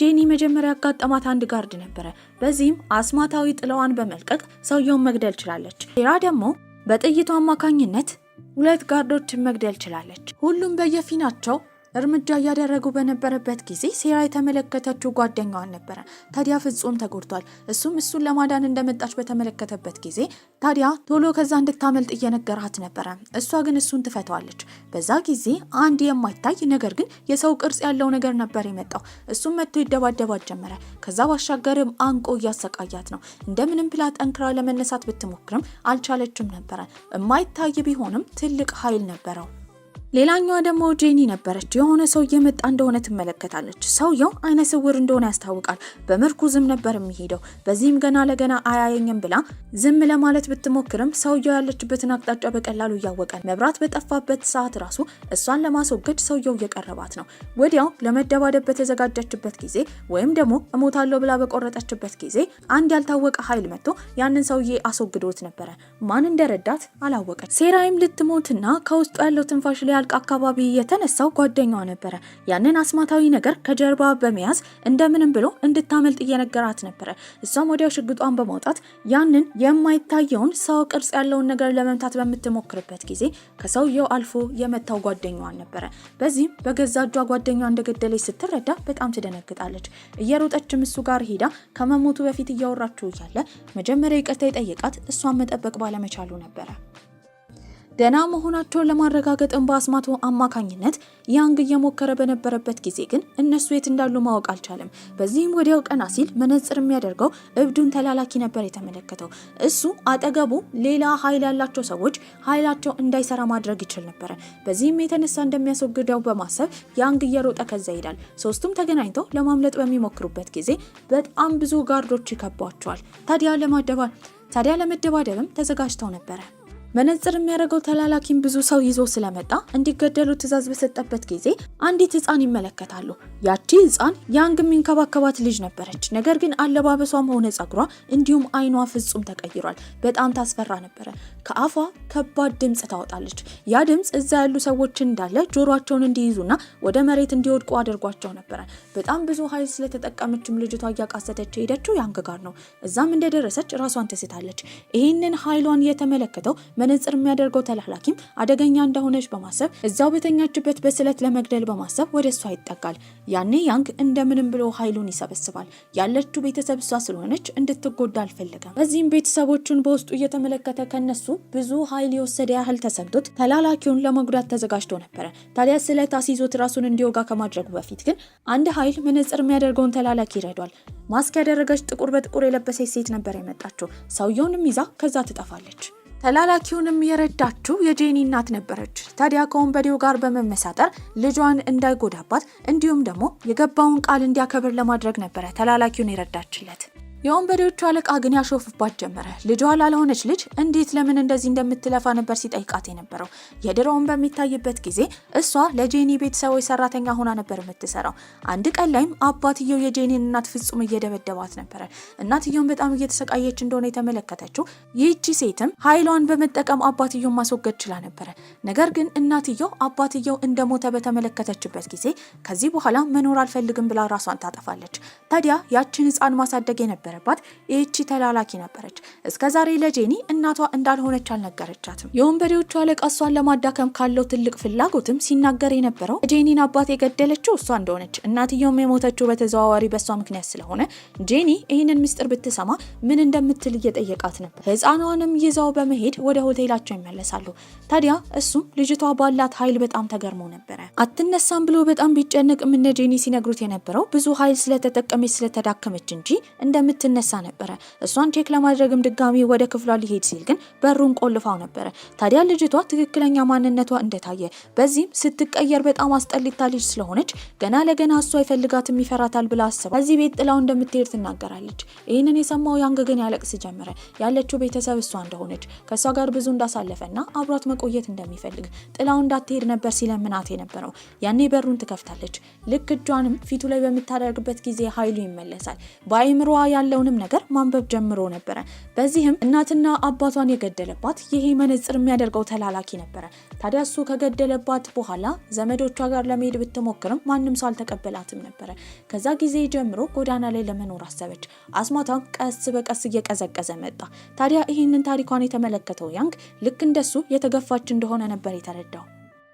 ጄኒ መጀመሪያ ያጋጠማት አንድ ጋርድ ነበረ። በዚህም አስማታዊ ጥለዋን በመልቀቅ ሰውየውን መግደል ችላለች። ሴራ ደግሞ በጥይቱ አማካኝነት 2 ጋርዶችን መግደል ችላለች። ሁሉም በየፊናቸው እርምጃ እያደረጉ በነበረበት ጊዜ ሴራ የተመለከተችው ጓደኛዋን ነበረ። ታዲያ ፍጹም ተጎድቷል። እሱን ለማዳን እንደመጣች በተመለከተበት ጊዜ ታዲያ ቶሎ ከዛ እንድታመልጥ እየነገራት ነበረ። እሷ ግን እሱን ትፈተዋለች። በዛ ጊዜ አንድ የማይታይ ነገር ግን የሰው ቅርጽ ያለው ነገር ነበር የመጣው። እሱም መጥቶ ይደባደባት ጀመረ። ከዛ ባሻገርም አንቆ እያሰቃያት ነው። እንደምንም ብላ ጠንክራ ለመነሳት ብትሞክርም አልቻለችም ነበረ። የማይታይ ቢሆንም ትልቅ ኃይል ነበረው። ሌላኛዋ ደግሞ ጄኒ ነበረች። የሆነ ሰው እየመጣ እንደሆነ ትመለከታለች። ሰውየው አይነ ስውር እንደሆነ ያስታውቃል። በምርኩዝም ነበር የሚሄደው። በዚህም ገና ለገና አያየኝም ብላ ዝም ለማለት ብትሞክርም ሰውየው ያለችበትን አቅጣጫ በቀላሉ እያወቀ መብራት በጠፋበት ሰዓት ራሱ እሷን ለማስወገድ ሰውየው እየቀረባት ነው። ወዲያው ለመደባደብ በተዘጋጀችበት ጊዜ ወይም ደግሞ እሞታለሁ ብላ በቆረጠችበት ጊዜ አንድ ያልታወቀ ኃይል መጥቶ ያንን ሰውዬ አስወግዶት ነበረ። ማን እንደረዳት አላወቀች። ሴራይም ልትሞትና ከውስጡ ያለው ትንፋሽ ያልቅ አካባቢ የተነሳው ጓደኛዋ ነበረ። ያንን አስማታዊ ነገር ከጀርባ በመያዝ እንደምንም ብሎ እንድታመልጥ እየነገራት ነበረ። እሷም ወዲያው ሽጉጧን በማውጣት ያንን የማይታየውን ሰው ቅርጽ ያለውን ነገር ለመምታት በምትሞክርበት ጊዜ ከሰውየው አልፎ የመታው ጓደኛዋን ነበረ። በዚህም በገዛ እጇ ጓደኛዋ እንደገደለች ስትረዳ በጣም ትደነግጣለች። እየሮጠችም እሱ ጋር ሄዳ ከመሞቱ በፊት እያወራችው እያለ መጀመሪያ ይቅርታ የጠየቃት እሷን መጠበቅ ባለመቻሉ ነበረ። ደና መሆናቸውን ለማረጋገጥም በአስማቶ አማካኝነት ያንግ እየሞከረ በነበረበት ጊዜ ግን እነሱ የት እንዳሉ ማወቅ አልቻለም። በዚህም ወዲያው ቀና ሲል መነጽር የሚያደርገው እብዱን ተላላኪ ነበር የተመለከተው። እሱ አጠገቡ ሌላ ኃይል ያላቸው ሰዎች ኃይላቸው እንዳይሰራ ማድረግ ይችል ነበር። በዚህም የተነሳ እንደሚያስወግደው በማሰብ ያንግ እየሮጠ ከዛ ይሄዳል። ሶስቱም ተገናኝተው ለማምለጥ በሚሞክሩበት ጊዜ በጣም ብዙ ጋርዶች ይከቧቸዋል። ታዲያ ለመደባደብም ተዘጋጅተው ነበር። መነጽር የሚያደርገው ተላላኪም ብዙ ሰው ይዞ ስለመጣ እንዲገደሉ ትዕዛዝ በሰጠበት ጊዜ አንዲት ህፃን ይመለከታሉ። ያቺ ህፃን ያንግ የሚንከባከባት ልጅ ነበረች። ነገር ግን አለባበሷም ሆነ ጸጉሯ እንዲሁም አይኗ ፍጹም ተቀይሯል። በጣም ታስፈራ ነበረ። ከአፏ ከባድ ድምጽ ታወጣለች። ያ ድምጽ እዛ ያሉ ሰዎችን እንዳለ ጆሮአቸውን እንዲይዙና ወደ መሬት እንዲወድቁ አድርጓቸው ነበረ። በጣም ብዙ ኃይል ስለተጠቀመችም ልጅቷ እያቃሰተች ሄደችው ያንግ ጋር ነው። እዛም እንደደረሰች ራሷን ትስታለች። ይህንን ኃይሏን የተመለከተው መነጽር የሚያደርገው ተላላኪም አደገኛ እንደሆነች በማሰብ እዛው በተኛችበት በስለት ለመግደል በማሰብ ወደ እሷ ይጠጋል። ያኔ ያንግ እንደምንም ብሎ ኃይሉን ይሰበስባል። ያለችው ቤተሰብ እሷ ስለሆነች እንድትጎዳ አልፈለገም። በዚህም ቤተሰቦቹን በውስጡ እየተመለከተ ከነሱ ብዙ ኃይል የወሰደ ያህል ተሰምቶት ተላላኪውን ለመጉዳት ተዘጋጅቶ ነበረ። ታዲያ ስለት አስይዞት ራሱን እንዲወጋ ከማድረጉ በፊት ግን አንድ ኃይል መነጽር የሚያደርገውን ተላላኪ ይረዷል። ማስክ ያደረገች ጥቁር በጥቁር የለበሰች ሴት ነበር የመጣችው። ሰውየውንም ይዛ ከዛ ትጠፋለች። ተላላኪውንም የረዳችው የጄኒ እናት ነበረች። ታዲያ ከወንበዴው ጋር በመመሳጠር ልጇን እንዳይጎዳባት እንዲሁም ደግሞ የገባውን ቃል እንዲያከብር ለማድረግ ነበረ ተላላኪውን የረዳችለት። የወንበዴዎቹ አለቃ ግን ያሾፍባት ጀመረ። ልጇ ላልሆነች ልጅ እንዴት ለምን እንደዚህ እንደምትለፋ ነበር ሲጠይቃት የነበረው። የድሮውን በሚታይበት ጊዜ እሷ ለጄኒ ቤተሰቦች ሰራተኛ ሆና ነበር የምትሰራው። አንድ ቀን ላይም አባትየው የጄኒን እናት ፍጹም እየደበደባት ነበረ። እናትየውን በጣም እየተሰቃየች እንደሆነ የተመለከተችው ይህቺ ሴትም ኃይሏን በመጠቀም አባትየውን ማስወገድ ችላ ነበረ። ነገር ግን እናትየው አባትየው እንደሞተ በተመለከተችበት ጊዜ ከዚህ በኋላ መኖር አልፈልግም ብላ ራሷን ታጠፋለች። ታዲያ ያችን ህፃን ማሳደግ የነበረባት ይህቺ ተላላኪ ነበረች። እስከዛሬ ለጄኒ እናቷ እንዳልሆነች አልነገረቻትም። የወንበዴዎቹ አለቃ እሷን ለማዳከም ካለው ትልቅ ፍላጎትም ሲናገር የነበረው ጄኒን አባት የገደለችው እሷ እንደሆነች፣ እናትየውም የሞተችው በተዘዋዋሪ በእሷ ምክንያት ስለሆነ ጄኒ ይህንን ምስጢር ብትሰማ ምን እንደምትል እየጠየቃት ነበር። ህፃኗንም ይዘው በመሄድ ወደ ሆቴላቸው ይመለሳሉ። ታዲያ እሱም ልጅቷ ባላት ኃይል በጣም ተገርሞ ነበረ። አትነሳም ብሎ በጣም ቢጨነቅም እነ ጄኒ ሲነግሩት የነበረው ብዙ ኃይል ስለተጠቀመች ስለተዳከመች እንጂ እንደምትነሳ ነበረ። እሷን ቼክ ለማድረግም ድጋሚ ወደ ክፍሏ ሊሄድ ሲል ግን በሩን ቆልፋው ነበረ። ታዲያ ልጅቷ ትክክለኛ ማንነቷ እንደታየ፣ በዚህም ስትቀየር በጣም አስጠሊታ ልጅ ስለሆነች ገና ለገና እሷ ይፈልጋትም ይፈራታል ብላ አስባ እዚህ ቤት ጥላው እንደምትሄድ ትናገራለች። ይህንን የሰማው ያንግ ግን ያለቅስ ጀመረ። ያለችው ቤተሰብ እሷ እንደሆነች ከእሷ ጋር ብዙ እንዳሳለፈና አብሯት መቆየት እንደሚፈልግ ጥላው እንዳትሄድ ነበር ሲለምናት የነበረው። ያኔ በሩን ትከፍታለች። ልክ እጇንም ፊቱ ላይ በምታደርግበት ጊዜ ኃይሉ ይመለሳል። በአይምሮ ያለውንም ነገር ማንበብ ጀምሮ ነበረ። በዚህም እናትና አባቷን የገደለባት ይሄ መነጽር የሚያደርገው ተላላኪ ነበረ። ታዲያ እሱ ከገደለባት በኋላ ዘመዶቿ ጋር ለመሄድ ብትሞክርም ማንም ሰው አልተቀበላትም ነበረ። ከዛ ጊዜ ጀምሮ ጎዳና ላይ ለመኖር አሰበች። አስማቷም ቀስ በቀስ እየቀዘቀዘ መጣ። ታዲያ ይህንን ታሪኳን የተመለከተው ያንግ ልክ እንደሱ የተገፋች እንደሆነ ነበር የተረዳው።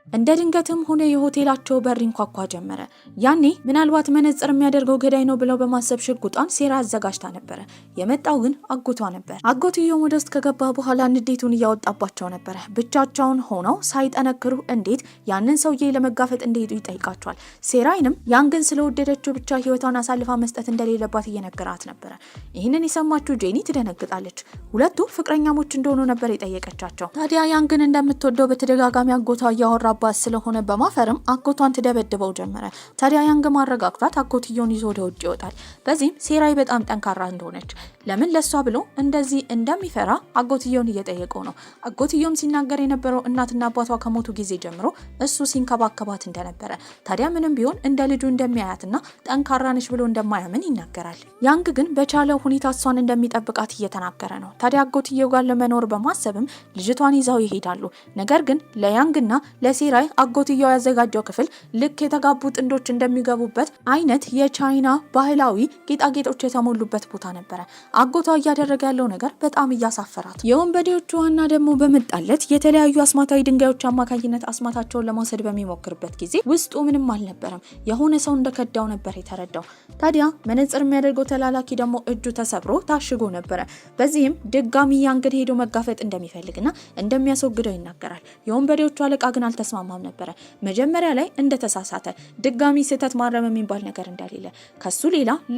እንደ ድንገትም ሆነ የሆቴላቸው በር ይንኳኳ ጀመረ። ያኔ ምናልባት መነጽር የሚያደርገው ገዳይ ነው ብለው በማሰብ ሽጉጧን ሴራ አዘጋጅታ ነበረ። የመጣው ግን አጎቷ ነበር። አጎትየው ወደ ውስጥ ከገባ በኋላ ንዴቱን እያወጣባቸው ነበረ። ብቻቸውን ሆነው ሳይጠነክሩ እንዴት ያንን ሰውዬ ለመጋፈጥ እንደሄዱ ይጠይቃቸዋል። ሴራይንም ያንግን ስለወደደችው ብቻ ህይወቷን አሳልፋ መስጠት እንደሌለባት እየነገራት ነበረ። ይህንን የሰማችው ጄኒ ትደነግጣለች። ሁለቱ ፍቅረኛሞች እንደሆኑ ነበር የጠየቀቻቸው። ታዲያ ያንግን እንደምትወደው በተደጋጋሚ አጎቷ እያወራ ስለሆነ በማፈርም አጎቷን ትደበድበው ጀመረ። ታዲያ ያንግ ማረጋግቷት አጎትየውን ይዞ ወደ ውጭ ይወጣል። በዚህም ሴራይ በጣም ጠንካራ እንደሆነች ለምን ለሷ ብሎ እንደዚህ እንደሚፈራ አጎትየውን እየጠየቀው ነው። አጎትየውም ሲናገር የነበረው እናትና አባቷ ከሞቱ ጊዜ ጀምሮ እሱ ሲንከባከባት እንደነበረ፣ ታዲያ ምንም ቢሆን እንደ ልጁ እንደሚያያትና ጠንካራ ነች ብሎ እንደማያምን ይናገራል። ያንግ ግን በቻለው ሁኔታ እሷን እንደሚጠብቃት እየተናገረ ነው። ታዲያ አጎትየው ጋር ለመኖር በማሰብም ልጅቷን ይዘው ይሄዳሉ። ነገር ግን ለያንግና ለሴራ ሴራይ አጎትየው ያዘጋጀው ክፍል ልክ የተጋቡ ጥንዶች እንደሚገቡበት አይነት የቻይና ባህላዊ ጌጣጌጦች የተሞሉበት ቦታ ነበረ። አጎቷ እያደረገ ያለው ነገር በጣም እያሳፈራት፣ የወንበዴዎቹ ዋና ደግሞ በመጣለት የተለያዩ አስማታዊ ድንጋዮች አማካኝነት አስማታቸውን ለመውሰድ በሚሞክርበት ጊዜ ውስጡ ምንም አልነበረም። የሆነ ሰው እንደከዳው ነበር የተረዳው። ታዲያ መነጽር የሚያደርገው ተላላኪ ደግሞ እጁ ተሰብሮ ታሽጎ ነበረ። በዚህም ድጋሚ ያንግን ሄዶ መጋፈጥ እንደሚፈልግና እንደሚያስወግደው ይናገራል። የወንበዴዎቹ አለቃ ግን አልተስማማም ነበረ። መጀመሪያ ላይ እንደተሳሳተ ድጋሚ ስህተት ማረም የሚባል ነገር እንደሌለ ከሱ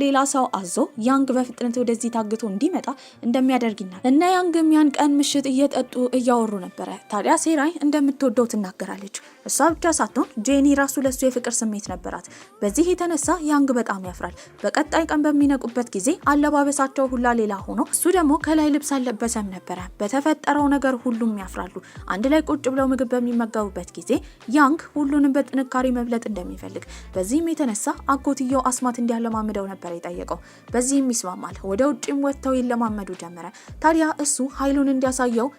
ሌላ ሰው አዞ ያንግ በፍጥነት ወደዚህ ታግቶ እንዲመጣ እንደሚያደርግ ይናገራል። እና ያንግም ያን ቀን ምሽት እየጠጡ እያወሩ ነበረ። ታዲያ ሴራይ እንደምትወደው ትናገራለች። እሷ ብቻ ሳትሆን ጄኒ ራሱ ለሱ የፍቅር ስሜት ነበራት። በዚህ የተነሳ ያንግ በጣም ያፍራል። በቀጣይ ቀን በሚነቁበት ጊዜ አለባበሳቸው ሁላ ሌላ ሆኖ እሱ ደግሞ ከላይ ልብስ አልለበሰም ነበረ። በተፈጠረው ነገር ሁሉም ያፍራሉ። አንድ ላይ ቁጭ ብለው ምግብ በሚመገቡበት ጊዜ ያንግ ሁሉንም በጥንካሬ መብለጥ እንደሚፈልግ፣ በዚህም የተነሳ አጎትየው አስማት እንዲያለማምደው ነበር የጠየቀው። በዚህም ይስማማል። ወደ ውጭም ወጥተው ይለማመዱ ጀመረ። ታዲያ እሱ ኃይሉን እንዲያሳየው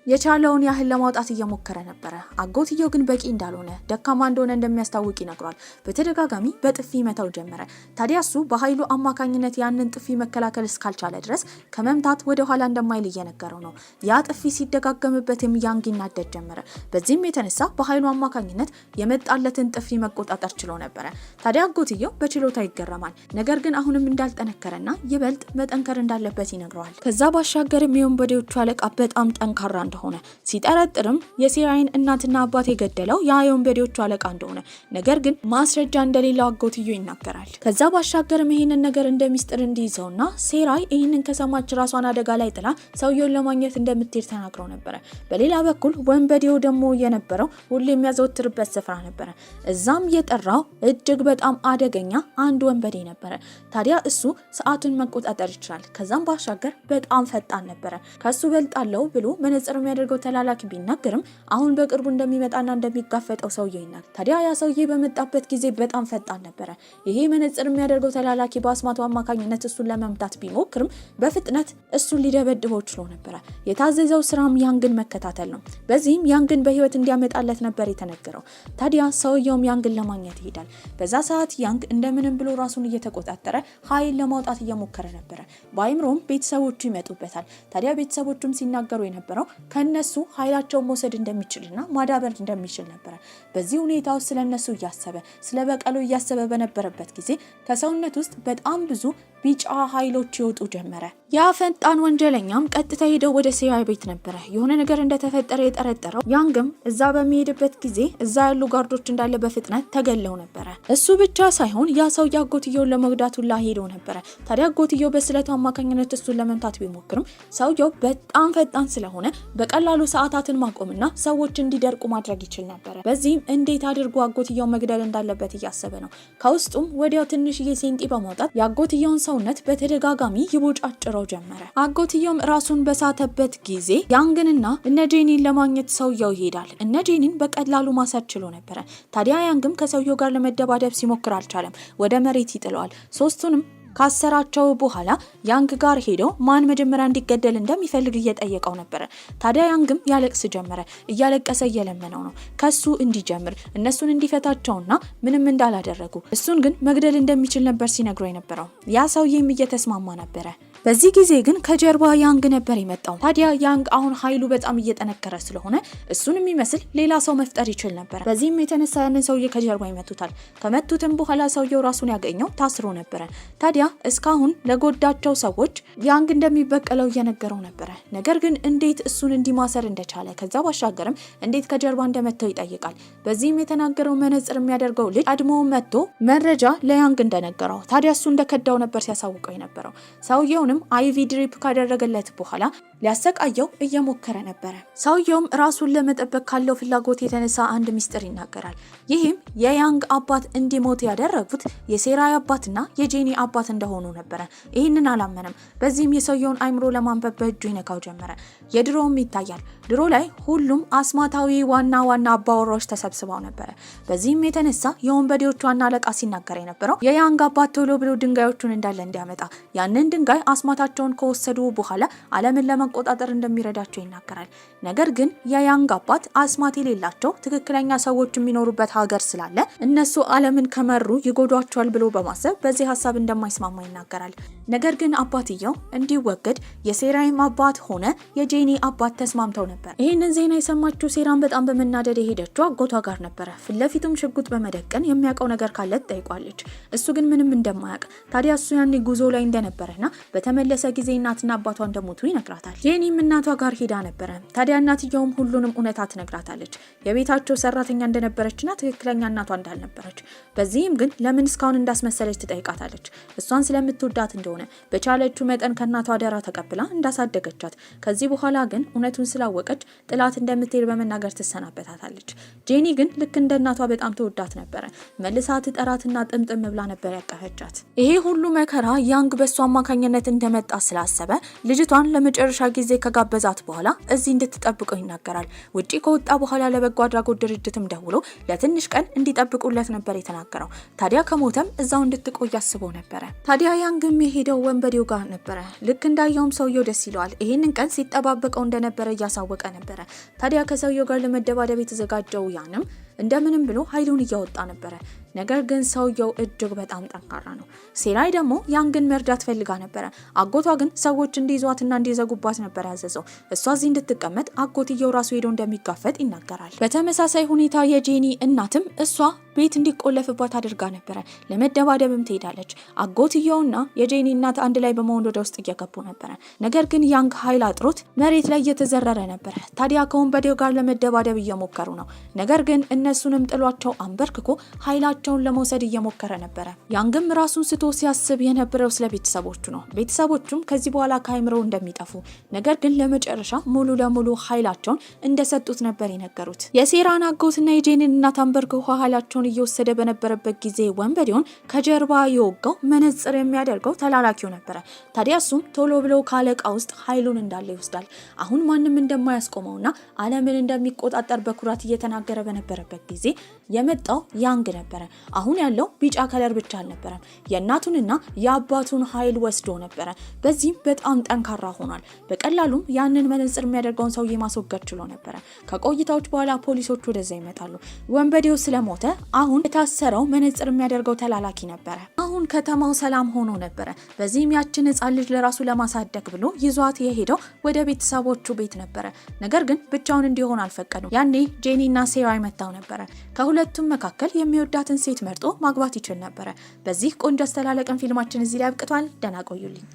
የቻለውን ያህል ለማውጣት እየሞከረ ነበረ። አጎትየው ግን በቂ እንዳልሆነ ደካማ እንደሆነ እንደሚያስታውቅ ይነግሯል። በተደጋጋሚ በጥፊ መታው ጀመረ። ታዲያ እሱ በኃይሉ አማካኝነት ያንን ጥፊ መከላከል እስካልቻለ ድረስ ከመምታት ወደ ኋላ እንደማይል እየነገረው ነው። ያ ጥፊ ሲደጋገምበትም ያንግ ይናደድ ጀመረ። በዚህም የተነሳ በኃይሉ አማካኝነት የመጣለትን ጥፊ መቆጣጠር ችሎ ነበረ። ታዲያ አጎትየው በችሎታ ይገረማል። ነገር ግን አሁንም እንዳልጠነከረና ይበልጥ መጠንከር እንዳለበት ይነግረዋል። ከዛ ባሻገርም የወንበዴዎቹ አለቃ በጣም ጠንካራ እንደሆነ ሲጠረጥርም የሴራይን እናትና አባት የገደለው ያ የወንበዴዎቹ አለቃ እንደሆነ፣ ነገር ግን ማስረጃ እንደሌለው አጎትየው ይናገራል። ከዛ ባሻገርም ይሄንን ነገር እንደሚስጥር እንዲይዘውና ሴራይ ይሄንን ከሰማች ራሷን አደጋ ላይ ጥላ ሰውየውን ለማግኘት እንደምትሄድ ተናግረው ነበረ። በሌላ በኩል ወንበዴው ደግሞ የነበረው ሁሉ የሚያዘወትርበት ስፍራ ነበረ። እዛም የጠራው እጅግ በጣም አደገኛ አንድ ወንበዴ ነበረ። ታዲያ እሱ ሰዓቱን መቆጣጠር ይችላል። ከዛም ባሻገር በጣም ፈጣን ነበረ። ከሱ በልጣለው ብሎ መነጽር የሚያደርገው ተላላኪ ቢናገርም አሁን በቅርቡ እንደሚመጣና እንደሚጋፈጠው ሰውየው ይናገራል። ታዲያ ያ ሰውዬ በመጣበት ጊዜ በጣም ፈጣን ነበረ። ይሄ መነጽር የሚያደርገው ተላላኪ በአስማቱ አማካኝነት እሱን ለመምታት ቢሞክርም በፍጥነት እሱን ሊደበድበው ችሎ ነበረ። የታዘዘው ስራም ያንግን መከታተል ነው። በዚህም ያንግን በህይወት እንዲያመጣለት ነበር የተነገረው። ታዲያ ሰውየውም ያንግን ለማግኘት ይሄዳል። በዛ ሰዓት ያንግ እንደምንም ብሎ ራሱን እየተቆጣጠረ ኃይል ለማውጣት እየሞከረ ነበረ። በአይምሮም ቤተሰቦቹ ይመጡበታል። ታዲያ ቤተሰቦቹም ሲናገሩ የነበረው ከነሱ ኃይላቸውን መውሰድ እንደሚችልና ማዳበር እንደሚችል ነበረ። በዚህ ሁኔታ ውስጥ ስለነሱ እያሰበ ስለ በቀሉ እያሰበ በነበረበት ጊዜ ከሰውነት ውስጥ በጣም ብዙ ቢጫ ኃይሎች ይወጡ ጀመረ። ያ ፈጣን ወንጀለኛም ቀጥታ ሄደው ወደ ሴራይ ቤት ነበረ። የሆነ ነገር እንደተፈጠረ የጠረጠረው ያንግም እዛ በሚሄድበት ጊዜ እዛ ያሉ ጋርዶች እንዳለ በፍጥነት ተገለው ነበረ። እሱ ብቻ ሳይሆን ያ ሰው አጎትየውን ለመጉዳት ሁላ ሄዶ ነበረ። ታዲያ አጎትየው በስለቱ አማካኝነት እሱን ለመምታት ቢሞክርም ሰውየው በጣም ፈጣን ስለሆነ በቀላሉ ሰዓታትን ማቆምና ሰዎች እንዲደርቁ ማድረግ ይችል ነበረ። በዚህም እንዴት አድርጎ አጎትየው መግደል እንዳለበት እያሰበ ነው። ከውስጡም ወዲያው ትንሽዬ ሴንጢ በማውጣት የአጎትየውን ሰውነት በተደጋጋሚ ይቦጫጭረው ጀመረ። አጎትየውም ራሱን በሳተበት ጊዜ ያንግንና እነ ጄኒን ለማግኘት ሰውየው ይሄዳል። እነ ጄኒን በቀላሉ ማሰር ችሎ ነበረ። ታዲያ ያንግም ከሰውየው ጋር ለመደባደብ ሲሞክር አልቻለም። ወደ መሬት ይጥለዋል። ሶስቱንም ካሰራቸው በኋላ ያንግ ጋር ሄዶ ማን መጀመሪያ እንዲገደል እንደሚፈልግ እየጠየቀው ነበር። ታዲያ ያንግም ያለቅስ ጀመረ። እያለቀሰ እየለመነው ነው ከሱ እንዲጀምር እነሱን እንዲፈታቸውና ምንም እንዳላደረጉ እሱን ግን መግደል እንደሚችል ነበር ሲነግረው የነበረው። ያ ሰውዬም እየተስማማ ነበረ። በዚህ ጊዜ ግን ከጀርባ ያንግ ነበር የመጣው። ታዲያ ያንግ አሁን ኃይሉ በጣም እየጠነከረ ስለሆነ እሱን የሚመስል ሌላ ሰው መፍጠር ይችል ነበር። በዚህም የተነሳ ያንን ሰውዬ ከጀርባ ይመቱታል። ከመቱትም በኋላ ሰውየው ራሱን ያገኘው ታስሮ ነበረ። ታዲያ እስካሁን ለጎዳቸው ሰዎች ያንግ እንደሚበቀለው እየነገረው ነበረ። ነገር ግን እንዴት እሱን እንዲማሰር እንደቻለ ከዛ ባሻገርም እንዴት ከጀርባ እንደመተው ይጠይቃል። በዚህም የተናገረው መነጽር የሚያደርገው ልጅ ቀድሞ መጥቶ መረጃ ለያንግ እንደነገረው ታዲያ እሱ እንደከዳው ነበር ሲያሳውቀው የነበረው። ሰውየው አይቪ ድሪፕ ካደረገለት በኋላ ሊያሰቃየው እየሞከረ ነበረ። ሰውየውም ራሱን ለመጠበቅ ካለው ፍላጎት የተነሳ አንድ ሚስጥር ይናገራል። ይህም የያንግ አባት እንዲሞት ያደረጉት የሴራይ አባትና የጄኒ አባት እንደሆኑ ነበረ። ይህንን አላመነም። በዚህም የሰውየውን አይምሮ ለማንበብ በእጁ ይነካው ጀመረ። የድሮውም ይታያል። ድሮ ላይ ሁሉም አስማታዊ ዋና አባወራዎች ተሰብስበው ነበረ። በዚህም የተነሳ የወንበዴዎቹ ዋና አለቃ ሲናገር የነበረው የያንግ አባት ቶሎ ብሎ ድንጋዮቹን እንዳለ እንዲያመጣ ያንን ድንጋይ አስማታቸውን ከወሰዱ በኋላ ዓለምን ለመቆጣጠር እንደሚረዳቸው ይናገራል። ነገር ግን የያንግ አባት አስማት የሌላቸው ትክክለኛ ሰዎች የሚኖሩበት ሀገር ስላለ እነሱ ዓለምን ከመሩ ይጎዷቸዋል ብሎ በማሰብ በዚህ ሀሳብ እንደማይስማማ ይናገራል። ነገር ግን አባትየው እንዲወገድ የሴራይም አባት ሆነ የጄኒ አባት ተስማምተው ነበር። ይህንን ዜና የሰማችው ሴራን በጣም በመናደድ የሄደችው አጎቷ ጋር ነበረ። ፊትለፊቱም ሽጉጥ በመደቀን የሚያውቀው ነገር ካለ ጠይቋለች። እሱ ግን ምንም እንደማያውቅ ታዲያ እሱ ያኔ ጉዞ ላይ እንደነበረና በተመለሰ ጊዜ እናትና አባቷ እንደሞቱ ይነግራታል። ጄኒም እናቷ ጋር ሄዳ ነበረ። ታዲያ እናትየውም ሁሉንም እውነታ ትነግራታለች። የቤታቸው ሰራተኛ እንደነበረችና ትክክለኛ እናቷ እንዳልነበረች። በዚህም ግን ለምን እስካሁን እንዳስመሰለች ትጠይቃታለች። እሷን ስለምትወዳት እንደሆነ በቻለችው መጠን ከእናቷ አደራ ተቀብላ እንዳሳደገቻት፣ ከዚህ በኋላ ግን እውነቱን ስላወቀች ጥላት እንደምትሄድ በመናገር ትሰናበታታለች። ጄኒ ግን ልክ እንደ እናቷ በጣም ተወዳት ነበረ። መልሳ ትጠራትና ጥምጥም ብላ ነበር ያቀፈቻት። ይሄ ሁሉ መከራ ያንግ በሷ አማካኝነት እንደመጣ ስላሰበ ልጅቷን ለመጨረሻ ጊዜ ከጋበዛት በኋላ እዚህ እንድትጠብቀው ይናገራል። ውጪ ከወጣ በኋላ ለበጎ አድራጎት ድርጅትም ደውሎ ለትንሽ ቀን እንዲጠብቁለት ነበር የተናገረው። ታዲያ ከሞተም እዛው እንድትቆይ አስበው ነበረ። ታዲያ ያንግም የሄደው ወንበዴው ጋር ነበረ። ልክ እንዳየውም ሰውየው ደስ ይለዋል። ይሄንን ቀን ሲጠባበቀው እንደነበረ እያሳወቀ ነበረ። ታዲያ ከሰውየው ጋር ለመደባደብ የተዘጋጀው ያንም እንደምንም ብሎ ኃይሉን እያወጣ ነበረ። ነገር ግን ሰውየው እጅግ በጣም ጠንካራ ነው። ሴራይ ደግሞ ያንግን መርዳት ፈልጋ ነበረ። አጎቷ ግን ሰዎች እንዲይዟትና እንዲዘጉባት ነበር ያዘዘው። እሷ እዚህ እንድትቀመጥ አጎትየው ራሱ ሄዶ እንደሚጋፈጥ ይናገራል። በተመሳሳይ ሁኔታ የጄኒ እናትም እሷ ቤት እንዲቆለፍባት አድርጋ ነበረ። ለመደባደብም ትሄዳለች። አጎትየውና የጄኒ እናት አንድ ላይ በመሆን ወደ ውስጥ እየገቡ ነበረ። ነገር ግን ያንግ ኃይል አጥሮት መሬት ላይ እየተዘረረ ነበረ። ታዲያ ከወንበዴው ጋር ለመደባደብ እየሞከሩ ነው። ነገር ግን እነሱንም ጥሏቸው አንበርክኮ ኃይላቸውን ለመውሰድ እየሞከረ ነበረ። ያንግም ራሱን ስቶ ሲያስብ የነበረው ስለ ቤተሰቦቹ ነው። ቤተሰቦቹም ከዚህ በኋላ ከአይምሮው እንደሚጠፉ፣ ነገር ግን ለመጨረሻ ሙሉ ለሙሉ ኃይላቸውን እንደሰጡት ነበር የነገሩት። የሴራን አጎትና የጄኒን እናት አንበርክኮ ኃይላቸውን እየወሰደ በነበረበት ጊዜ ወንበዴውን ከጀርባ የወጋው መነጽር የሚያደርገው ተላላኪው ነበረ። ታዲያ እሱም ቶሎ ብሎ ካለቃ ውስጥ ኃይሉን እንዳለ ይወስዳል። አሁን ማንም እንደማያስቆመውና ዓለምን እንደሚቆጣጠር በኩራት እየተናገረ በነበረበት ጊዜ የመጣው ያንግ ነበረ። አሁን ያለው ቢጫ ከለር ብቻ አልነበረም፣ የእናቱንና የአባቱን ኃይል ወስዶ ነበረ። በዚህም በጣም ጠንካራ ሆኗል። በቀላሉም ያንን መነጽር የሚያደርገውን ሰውዬ ማስወገድ ችሎ ነበረ። ከቆይታዎች በኋላ ፖሊሶች ወደዛ ይመጣሉ። ወንበዴው ስለሞተ አሁን የታሰረው መነጽር የሚያደርገው ተላላኪ ነበረ። አሁን ከተማው ሰላም ሆኖ ነበረ። በዚህም ያችን ሕፃን ልጅ ለራሱ ለማሳደግ ብሎ ይዟት የሄደው ወደ ቤተሰቦቹ ቤት ነበረ። ነገር ግን ብቻውን እንዲሆን አልፈቀዱም። ያኔ ጄኒና ሴራይ መጣው ነበረ። ከሁለቱም መካከል የሚወዳትን ሴት መርጦ ማግባት ይችል ነበረ። በዚህ ቆንጆ አስተላለቅን ፊልማችን እዚህ ላይ አብቅቷል። ደህና ቆዩልኝ።